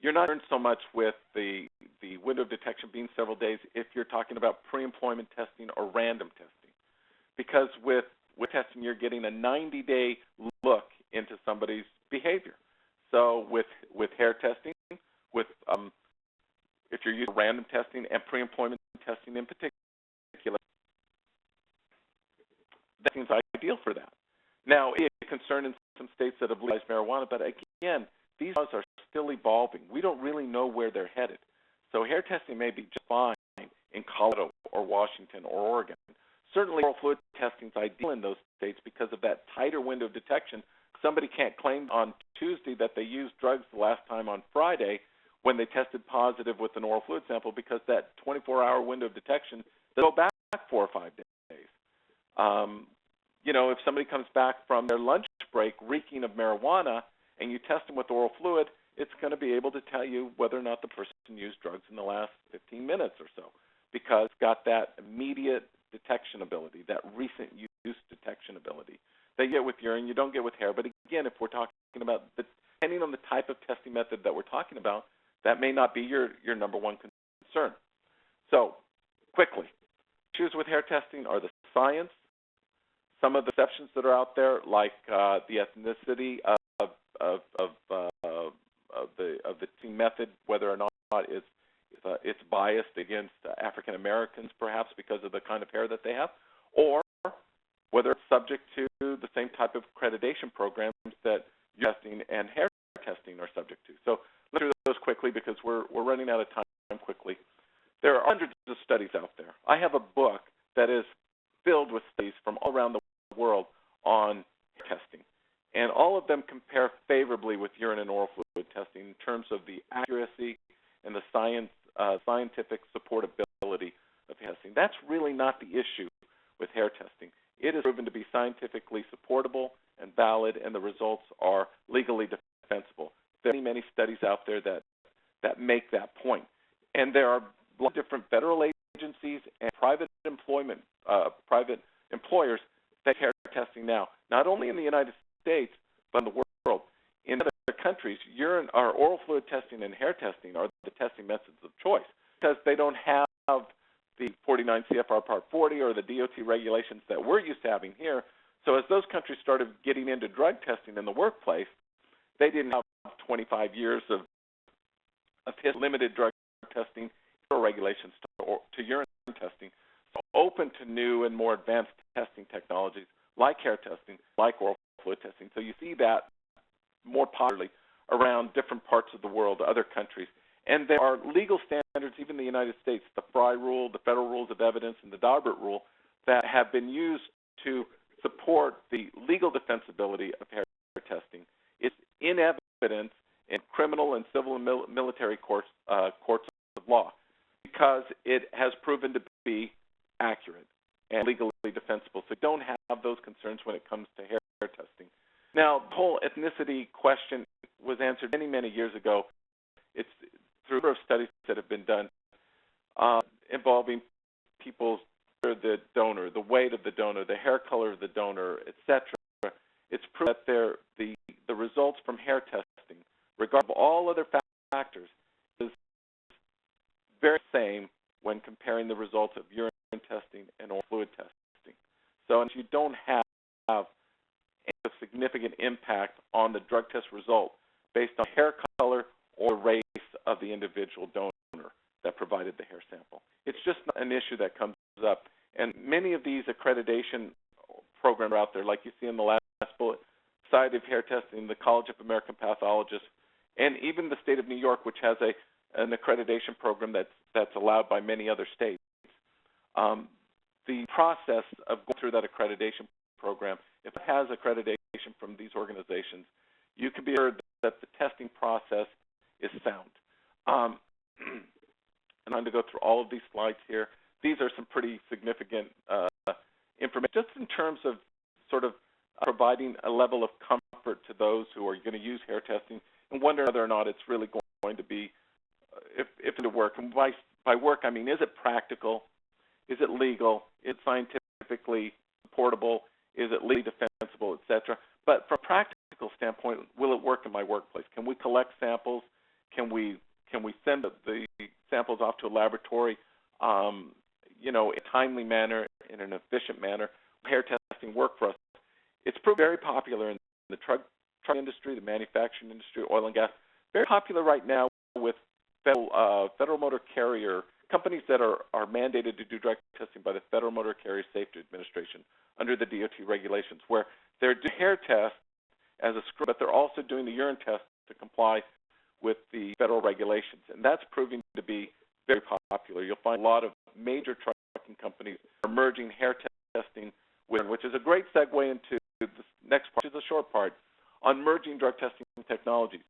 you're not concerned so much with the window of detection being several days if you're talking about pre-employment testing or random testing. Because with testing, you're getting a 90-day look into somebody's behavior. So with hair testing, if you're using random testing and pre-employment testing in particular, that seems ideal for that. Now, it's a concern in some states that have legalized marijuana, but again, these laws are still evolving. We don't really know where they're headed. So hair testing may be just fine in Colorado or Washington or Oregon. Certainly, oral fluid testing is ideal in those states because of that tighter window of detection. Somebody can't claim on Tuesday that they used drugs the last time on Friday when they tested positive with an oral fluid sample, because that 24-hour window of detection, they'll go back 4 or 5 days. If somebody comes back from their lunch break reeking of marijuana and you test them with oral fluid, it's going to be able to tell you whether or not the person used drugs in the last 15 minutes or so, because it's got that immediate detection ability, that recent use detection ability that you get with urine, you don't get with hair. But again, if we're talking about, depending on the type of testing method that we're talking about, that may not be your number one concern. So, quickly, issues with hair testing are the science, some of the exceptions that are out there, like the ethnicity of the testing method, whether or not it's biased against African Americans, perhaps because of the kind of hair that they have, or whether it's subject to the same type of accreditation programs that testing and hair testing are subject to. So let's do those quickly because we're running out of time quickly. There are hundreds of studies out there. I have a book that is filled with studies from all around the world on hair testing, and all of them compare favorably with urine and oral fluid testing in terms of the accuracy and the scientific supportability of testing. That's really not the issue with hair testing. It is proven to be scientifically supportable and valid, and the results are legally defensible. There are many studies out there that make that point. And there are different federal agencies and private employers that hair testing now, not only in the United States, but in the world. In other countries, urine or oral fluid testing and hair testing are the testing methods of choice because they don't have the 49 CFR Part 40 or the DOT regulations that we're used to having here. So as those countries started getting into drug testing in the workplace, they didn't have 25 years of limited drug testing or regulations to urine testing, so open to new and more advanced testing technologies like hair testing, like oral fluid testing. So you see that more popularly around different parts of the world, other countries. And there are legal standards, even in the United States, the Frye Rule, the Federal Rules of Evidence, and the Daubert Rule, that have been used to support the legal defensibility of hair testing. It's in evidence in criminal and civil and military courts of law because it has proven to be accurate and legally defensible. So don't have those concerns when it comes to hair testing. Now, the whole ethnicity question was answered many, many years ago. It's through a number of studies that have been done involving people's, the donor, the weight of the donor, the hair color of the donor, etc. It's proven that the results from hair testing, regardless of all other factors, is very same when comparing the results of urine testing and oral fluid testing. So if you don't have a significant impact on the drug test result based on hair color or race of the individual donor that provided the hair sample. It's just not an issue that comes up. And many of these accreditation programs are out there, like you see in the last bullet, Society of Hair Testing, the College of American Pathologists, and even the state of New York, which has an accreditation program that's allowed by many other states. The process of going through that accreditation program, if it has accreditation from these organizations, you can be assured that the testing process is sound. And I'm going to go through all of these slides here. These are some pretty significant information, just in terms of sort of providing a level of comfort to those who are going to use hair testing and wonder whether or not it's really going to be, if it'll work. And by work, I mean, is it practical? Is it legal? Is it scientifically supportable? Is it legally defensible, et cetera? But from a practical standpoint, will it work in my workplace? Can we collect samples? Can we send the samples off to a laboratory, in a timely manner, in an efficient manner? Hair testing work for us. It's proved very popular in the truck industry, the manufacturing industry, oil and gas. Very popular right now with federal motor carrier companies that are mandated to do drug testing by the Federal Motor Carrier Safety Administration under the DOT regulations, where they're doing hair test as a scrub, but they're also doing the urine test to comply with the federal regulations, and that's proving to be very popular. You'll find a lot of major trucking companies are merging hair testing with, which is a great segue into the next part, which is the short part, on merging drug testing technologies.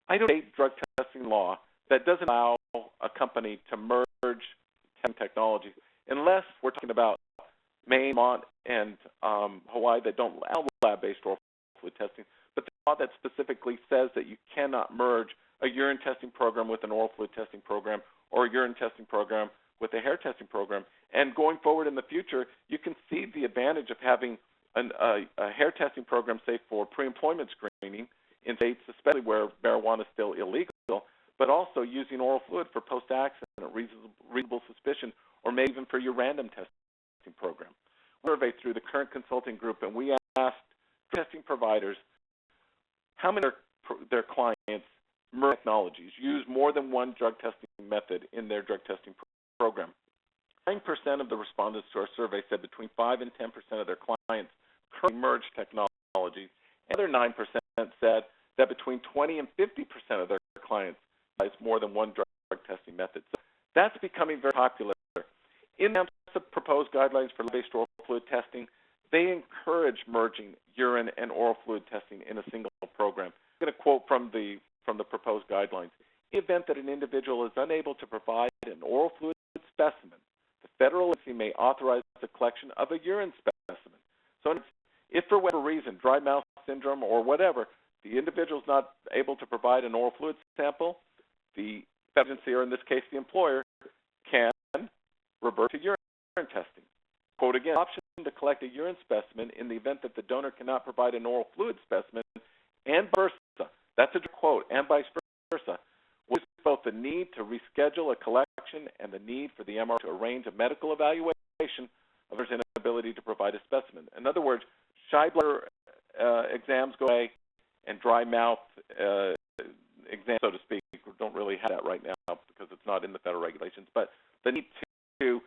I don't hate drug testing law that doesn't allow a company to merge testing technologies unless we're talking about Maine, Vermont, and Hawaii that don't allow lab-based oral fluid testing, but the law that specifically says that you cannot merge a urine testing program with an oral fluid testing program or a urine testing program with a hair testing program. And going forward in the future, you can see the advantage of having a hair testing program, say, for pre-employment screening in states, especially where marijuana is still illegal, but also using oral fluid for post-accident, reasonable suspicion, or maybe even for your random testing program. We surveyed through the Current Consulting Group, and we asked testing providers how many of their clients merge technologies, use more than one drug testing method in their drug testing program. 9% of the respondents to our survey said between 5 and 10% of their clients currently merge technologies. Another 9% said that between 20 and 50% of their clients utilize more than one drug testing method. So that's becoming very popular. In the proposed guidelines for lab-based oral fluid testing, they encourage merging urine and oral fluid testing in a single program. I'm going to quote from the proposed guidelines. In the event that an individual is unable to provide an oral fluid specimen, the federal agency may authorize the collection of a urine specimen. So if for whatever reason, dry mouth syndrome or whatever, the individual is not able to provide an oral fluid sample, the agency, or in this case the employer, can revert to urine testing. Quote again, option to collect a urine specimen in the event that the donor cannot provide an oral fluid specimen, and vice versa. That's a quote, and vice versa. With both the need to reschedule a collection and the need for the MR to arrange a medical evaluation of their inability to provide a specimen. In other words, shy bladder exams go away, and dry mouth exams, so to speak, don't really have that right now because it's not in the federal regulations. But the need to do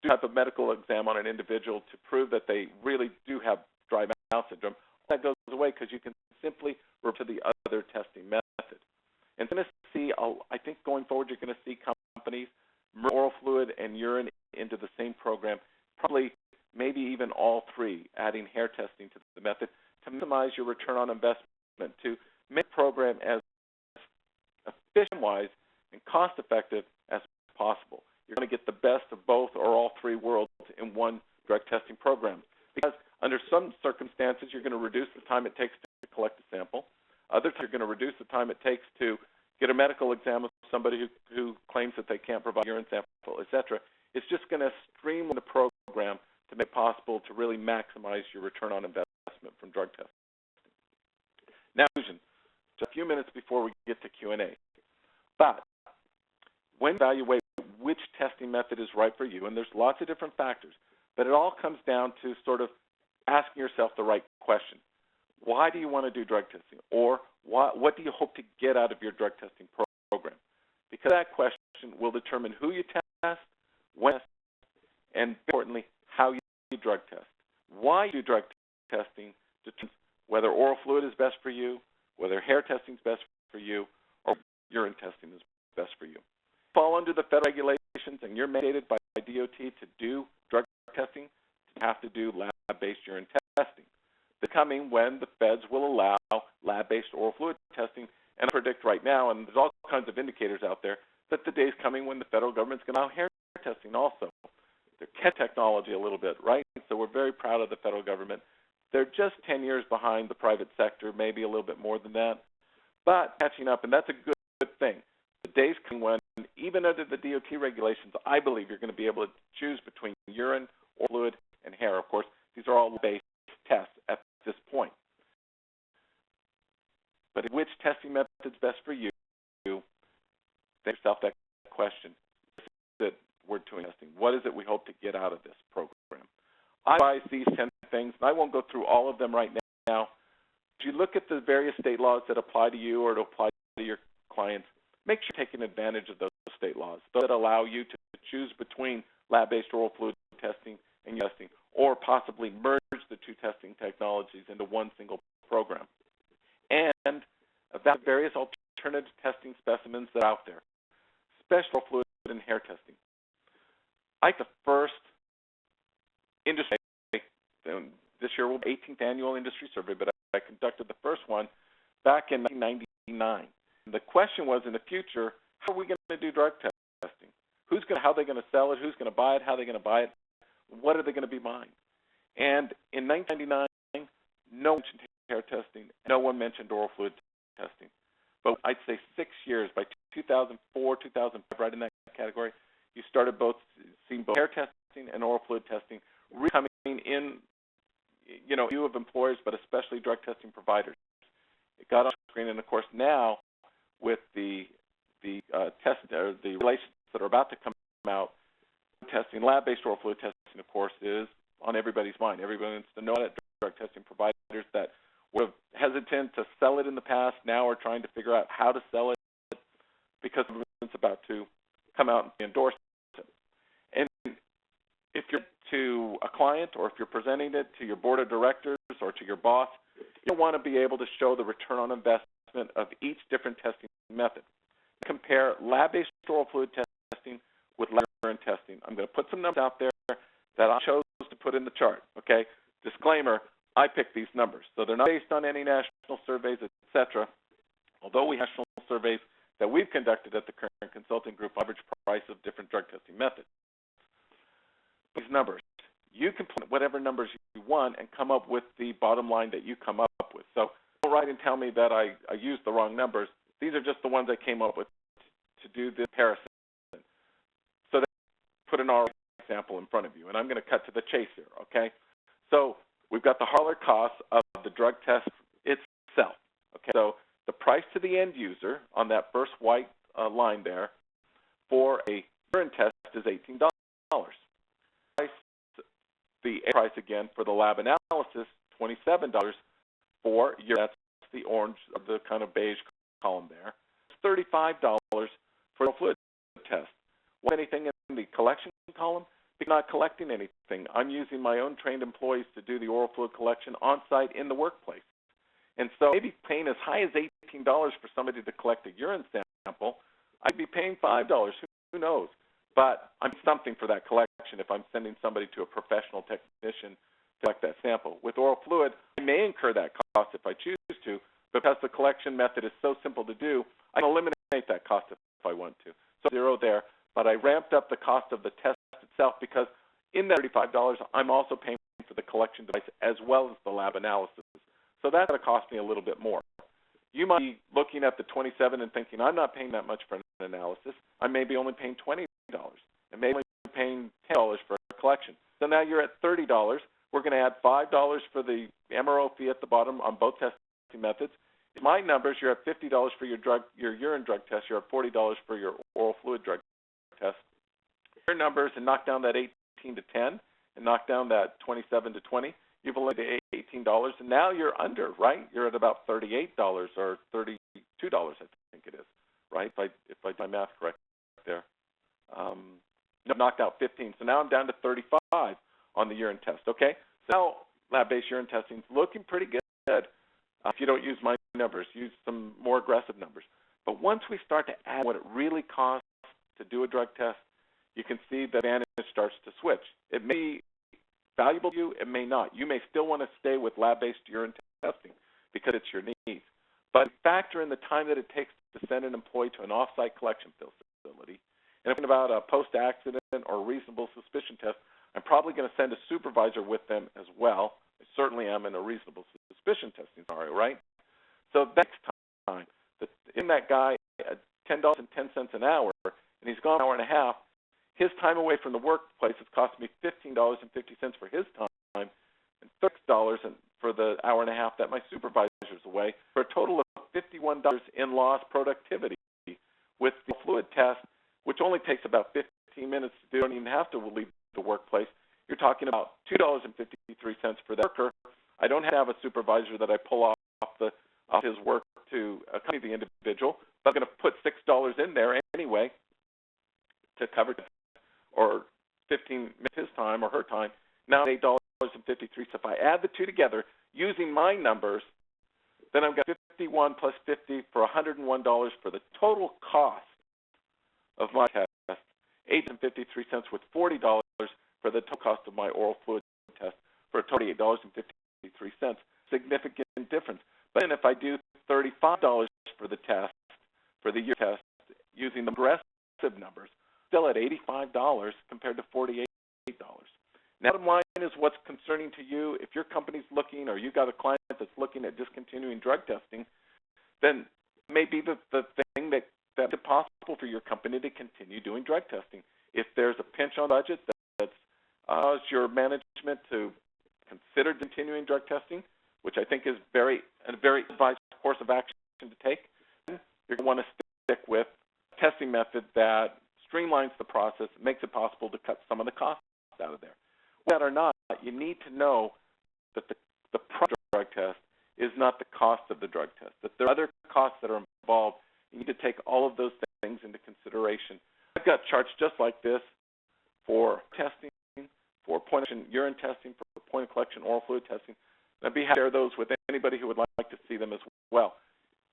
have a medical exam on an individual to prove that they really do have dry mouth syndrome, that goes away because you can simply refer to the other testing method. And so I think going forward, you're going to see companies merge oral fluid and urine into the same program, probably maybe even all three, adding hair testing to the method to maximize your return on investment, to make the program as efficient-wise and cost-effective as possible. You're going to get the best of both or all three worlds in one drug testing program. Because under some circumstances, you're going to reduce the time it takes to collect a sample. Other times, you're going to reduce the time it takes to get a medical exam of somebody who claims that they can't provide a urine sample, et cetera. It's just going to streamline the program to make it possible to really maximize your return on investment from drug testing. Now, just a few minutes before we get to Q&A. But when you evaluate which testing method is right for you, and there's lots of different factors, but it all comes down to sort of asking yourself the right question. Why do you want to do drug testing? Or what do you hope to get out of your drug testing program? Because that question will determine who you test, when, and importantly, how you drug test. Why you do drug testing determines whether oral fluid is best for you, whether hair testing is best for you, or urine testing is best for you. You fall under the federal regulations and you're mandated by DOT to do drug testing, you have to do lab-based urine testing. The coming when the feds will allow lab-based oral fluid testing, and I predict right now, and there's all kinds of indicators out there, that the day's coming when the federal government's going to allow hair testing also. They're catching technology a little bit, right? So we're very proud of the federal government. They're just 10 years behind the private sector, maybe a little bit more than that, but catching up, and that's a good thing. The day's coming when, even under the DOT regulations, I believe you're going to be able to choose between urine, oral fluid, and hair. Of course, these are all based tests at this point. But which testing method is best for you? Ask yourself that question. What is it we're doing testing? What is it we hope to get out of this program? I advise these 10 things, and I won't go through all of them right now. If you look at the various state laws that apply to you or to apply to your clients, make sure you're taking advantage of those state laws, those that allow you to choose between lab-based oral fluid testing and testing, or possibly merge the two testing technologies into one single program. And evaluate various alternative testing specimens that are out there, especially oral fluid and hair testing. I think the first industry, this year will be 18th annual industry survey, but I conducted the first one back in 1999. The question was, in the future, how are we going to do drug testing? How are they going to sell it? Who's going to buy it? How are they going to buy it? What are they going to be buying? And in 1999, no one mentioned hair testing. No one mentioned oral fluid testing. But I'd say 6 years, by 2004, 2005, right in that category, you started seeing both hair testing and oral fluid testing really coming in, view of employers, but especially drug testing providers. It got on screen, and of course now, with the regulations that are about to come out, testing, lab-based oral fluid testing, of course, is on everybody's mind. Everybody wants to know that drug testing providers that were hesitant to sell it in the past now are trying to figure out how to sell it because it's about to come out and endorse it. And if you're to a client or if you're presenting it to your board of directors or to your boss, you'll want to be able to show the return on investment of each different testing method. Compare lab-based oral fluid testing with lab urine testing. I'm going to put some numbers out there that I chose to put in the chart, okay? Disclaimer, I picked these numbers. So they're not based on any national surveys, etc. Although we have national surveys that we've conducted at the current consulting group, average price of different drug testing methods. These numbers, you can put whatever numbers you want and come up with the bottom line that you come up with. So don't write and tell me that I used the wrong numbers. These are just the ones I came up with to do the comparison. So that put an R example in front of you, and I'm going to cut to the chase here, okay? So we've got the dollar cost of the drug test itself, okay? So the price to the end user on that first white line there for a urine test is $18. The price again for the lab analysis, $27 for urine. That's the orange, the kind of beige column there. It's $35 for a fluid test. Want anything in the collection column? Because I'm not collecting anything. I'm using my own trained employees to do the oral fluid collection on site in the workplace. And so maybe paying as high as $18 for somebody to collect a urine sample, I'd be paying $5. Who knows? But I'm something for that collection if I'm sending somebody to a professional technician to collect that sample. With oral fluid, I may incur that cost if I choose to, but because the collection method is so simple to do, I can eliminate that cost if I want to. So zero there, but I ramped up the cost of the test itself because in that $35, I'm also paying for the collection device as well as the lab analysis. So that's going to cost me a little bit more. You might be looking at the $27 and thinking, I'm not paying that much for an analysis. I may be only paying $20 and maybe only paying $10 for a collection. So now you're at $30. We're going to add $5 for the MRO fee at the bottom on both testing methods. In my numbers, you're at $50 for your urine drug test. You're at $40 for your oral fluid drug test. Your numbers and knock down that 18 to 10 and knock down that 27 to 20. You've eliminated $18, and now you're under, right? You're at about $38 or $32, I think it is, right? If I do my math correct there. Knocked out 15, so now I'm down to 35 on the urine test, okay? So now lab-based urine testing is looking pretty good. If you don't use my numbers, use some more aggressive numbers. But once we start to add what it really costs to do a drug test, you can see the advantage starts to switch. It may be valuable to you, it may not. You may still want to stay with lab-based urine testing because it's your needs. But factor in the time that it takes to send an employee to an off-site collection facility. And if I'm about a post-accident or reasonable suspicion test, I'm probably going to send a supervisor with them as well. I certainly am in a reasonable suspicion testing scenario, right? So next time, in that guy at $10.10 an hour, and he's gone an hour and a half, his time away from the workplace is costing me $15.50 for his time and $6 for the hour and a half that my supervisor's away, for a total of $51 in lost productivity. With the fluid test, which only takes about 15 minutes to do, you don't even have to leave the workplace, you're talking about $2.53 for the worker. I don't have a supervisor that I pull off his work to accompany the individual, but I'm going to put $6 in there anyway. covered, or 15 minutes his time or her time, now $8.53. So if I add the two together using my numbers, then I've got 51 plus 50 for $101 for the total cost of my test, $8.53 with $40 for the total cost of my oral fluid test for a total of $8.53. Significant difference. But then if I do $35 for the test, for the year test, using the aggressive numbers, still at $85 compared to $48. Now, bottom line is what's concerning to you. If your company's looking, or you got a client that's looking at discontinuing drug testing, then maybe the thing that's possible for your company to continue doing drug testing. If there's a pinch on budget that's caused your management to consider continuing drug testing, which I think is a very advised course of action to take, you're going to want to stick with a testing method that streamlines the process, makes it possible to cut some of the costs out of there. Whether or not, you need to know that the price of the drug test is not the cost of the drug test, that there are other costs that are involved. You need to take all of those things into consideration. I've got charts just like this for testing, for point of urine testing, for point of collection oral fluid testing. I'd be happy to share those with anybody who would like to see them as well.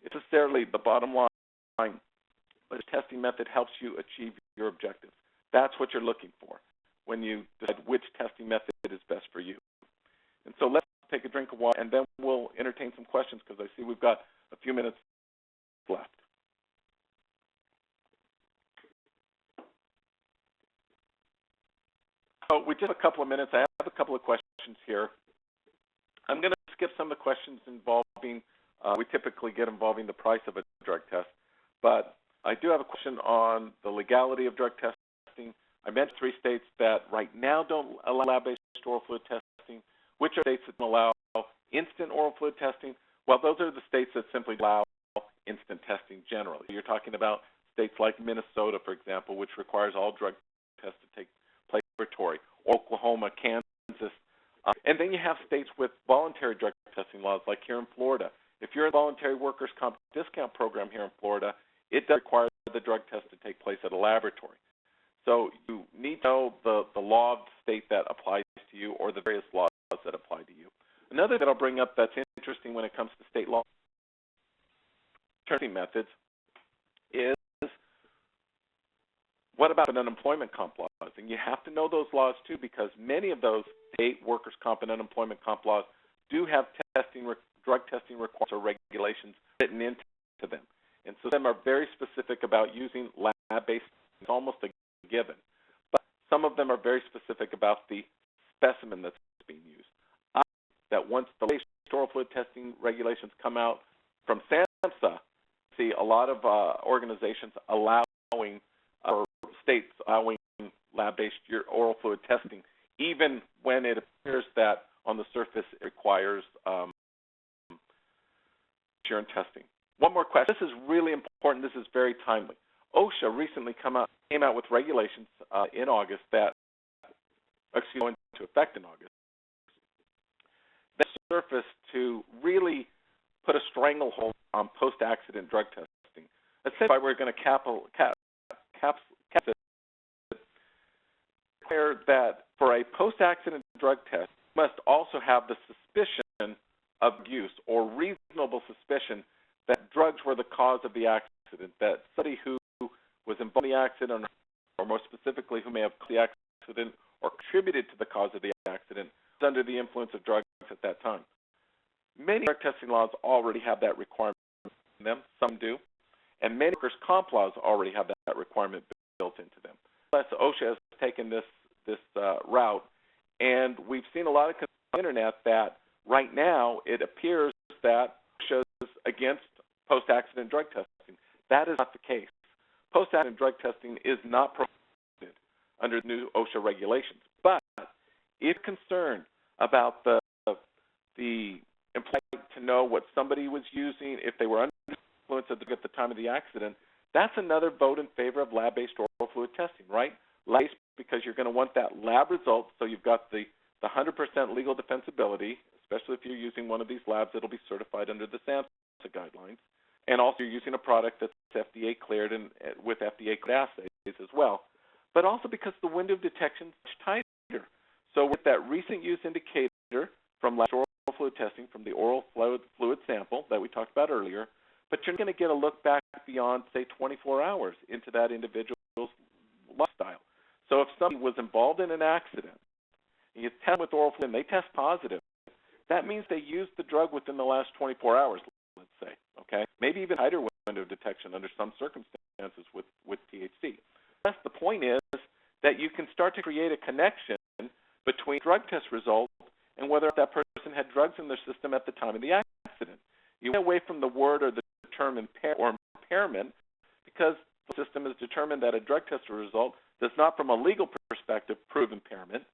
It's necessarily the bottom line, but a testing method helps you achieve your objectives. That's what you're looking for when you decide which testing method is best for you. And so let's take a drink of water, and then we'll entertain some questions, because I see we've got a few minutes left. So we just have a couple of minutes. I have a couple of questions here. I'm going to skip some of the questions involving, we typically get involving the price of a drug test, but I do have a question on the legality of drug testing. I mentioned 3 states that right now don't allow lab-based oral fluid testing. Which are states that don't allow instant oral fluid testing? Well, those are the states that simply allow instant testing generally. You're talking about states like Minnesota, for example, which requires all drug tests to take place laboratory, Oklahoma, Kansas. And then you have states with voluntary drug testing laws, like here in Florida. If you're in a voluntary workers' comp discount program here in Florida, it does require the drug test to take place at a laboratory. So you need to know the law of the state that applies to you, or the various laws that apply to you. Another that I'll bring up that's interesting when it comes to state law testing methods is, what about an unemployment comp laws? And you have to know those laws too, because many of those state workers' comp and unemployment comp laws do have drug testing requirements or regulations written into them. And so some are very specific about using lab-based. It's almost a given. But some of them are very specific about the specimen that's being used. That once the latest oral fluid testing regulations come out from SAMHSA, see a lot of organizations allowing, or states allowing lab-based oral fluid testing, even when it appears that on the surface it requires urine testing. One more question. This is really important. This is very timely. OSHA recently came out with regulations in August that, go into effect in August, that surface to really put a stranglehold on post-accident drug testing. Essentially, we're going to cap it, declare that for a post-accident drug test, you must also have the suspicion of use, or reasonable suspicion that drugs were the cause of the accident, that somebody who was involved in the accident, or more specifically, who may have caused the accident or contributed to the cause of the accident, was under the influence of drugs at that time. Many drug testing laws already have that requirement in them. Some do. And many workers' comp laws already have that requirement built into them. Plus, OSHA has taken this route, and we've seen a lot of on the internet that right now it appears that OSHA is against post-accident drug testing. That is not the case. Post-accident drug testing is not prohibited under new OSHA regulations. But if concerned about the employee to know what somebody was using, if they were under influence at the time of the accident, that's another vote in favor of lab-based oral fluid testing, right? Lab-based, because you're going to want that lab result, so you've got the 100% legal defensibility, especially if you're using one of these labs that'll be certified under the SAMHSA guidelines. And also you're using a product that's FDA cleared and with FDA assays as well. but also because the window of detection is much tighter. So with that recent use indicator from last oral fluid testing from the oral fluid sample that we talked about earlier, but you're going to get a look back beyond, say, 24 hours into that individual's lifestyle. So if somebody was involved in an accident, and you test them with oral fluid and they test positive, that means they used the drug within the last 24 hours, let's say, okay? Maybe even tighter window of detection under some circumstances with THC. Thus, the point is that you can start to create a connection between drug test results and whether that person had drugs in their system at the time of the accident. You get away from the word or the term impairment because the system has determined that a drug test result does not, from a legal perspective, prove impairment.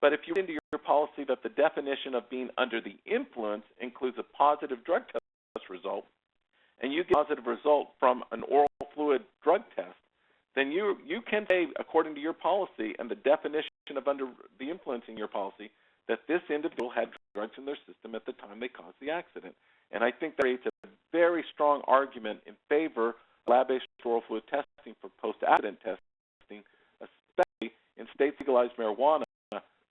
But if you put into your policy that the definition of being under the influence includes a positive drug test result, and you get a positive result from an oral fluid drug test, then you can say, according to your policy and the definition of under the influence in your policy, that this individual had drugs in their system at the time they caused the accident. And I think that creates a very strong argument in favor of lab-based oral fluid testing for post-accident testing, especially in states legalized marijuana,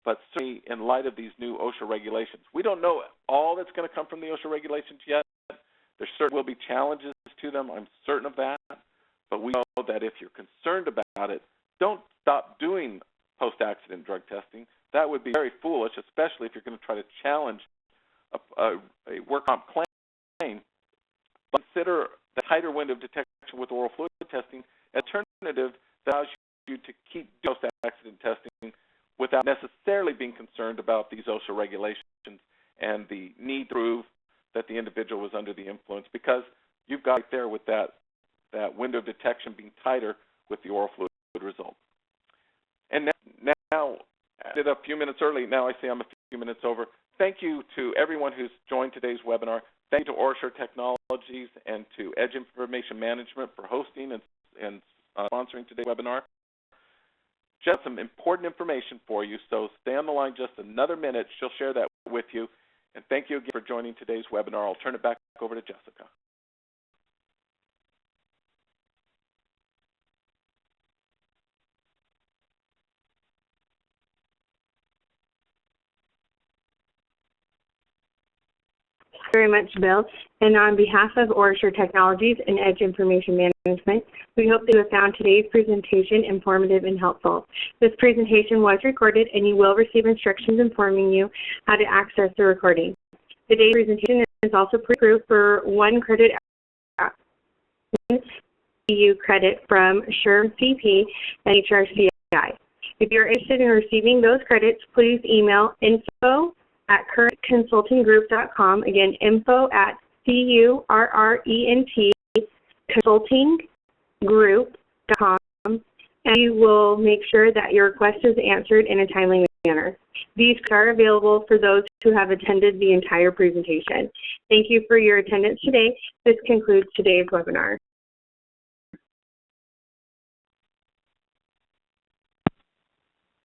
but certainly in light of these new OSHA regulations. We don't know all that's going to come from the OSHA regulations yet. There certainly will be challenges to them. I'm certain of that. But we know that if you're concerned about it, don't stop doing post-accident drug testing. That would be very foolish, especially if you're going to try to challenge a work comp claim. But consider the tighter window of detection with oral fluid testing an alternative that allows you to keep doing post-accident testing without necessarily being concerned about these OSHA regulations and the need to prove that the individual was under the influence, because you've got right there with that window of detection being tighter with the oral fluid result. And now I did a few minutes early. Now I say I'm a few minutes over. Thank you to everyone who's joined today's webinar. Thank you to OraSure Technologies and to Edge Information Management for hosting and sponsoring today's webinar. Just some important information for you, so stay on the line just another minute. She'll share that with you. And thank you again for joining today's webinar. I'll turn it back over to Jessica. Very much, Bill. And on behalf of OraSure Technologies and Edge Information Management, we hope that you have found today's presentation informative and helpful. This presentation was recorded, and you will receive instructions informing you how to access the recording. Today's presentation is also pre-approved for 1 credit EU credit from SHRM CP and HRCI. If you're interested in receiving those credits, please email info@currentconsultinggroup.com. Again, info@CURRENT consultinggroup.com, and we will make sure that your request is answered in a timely manner. These are available for those who have attended the entire presentation. Thank you for your attendance today. This concludes today's webinar.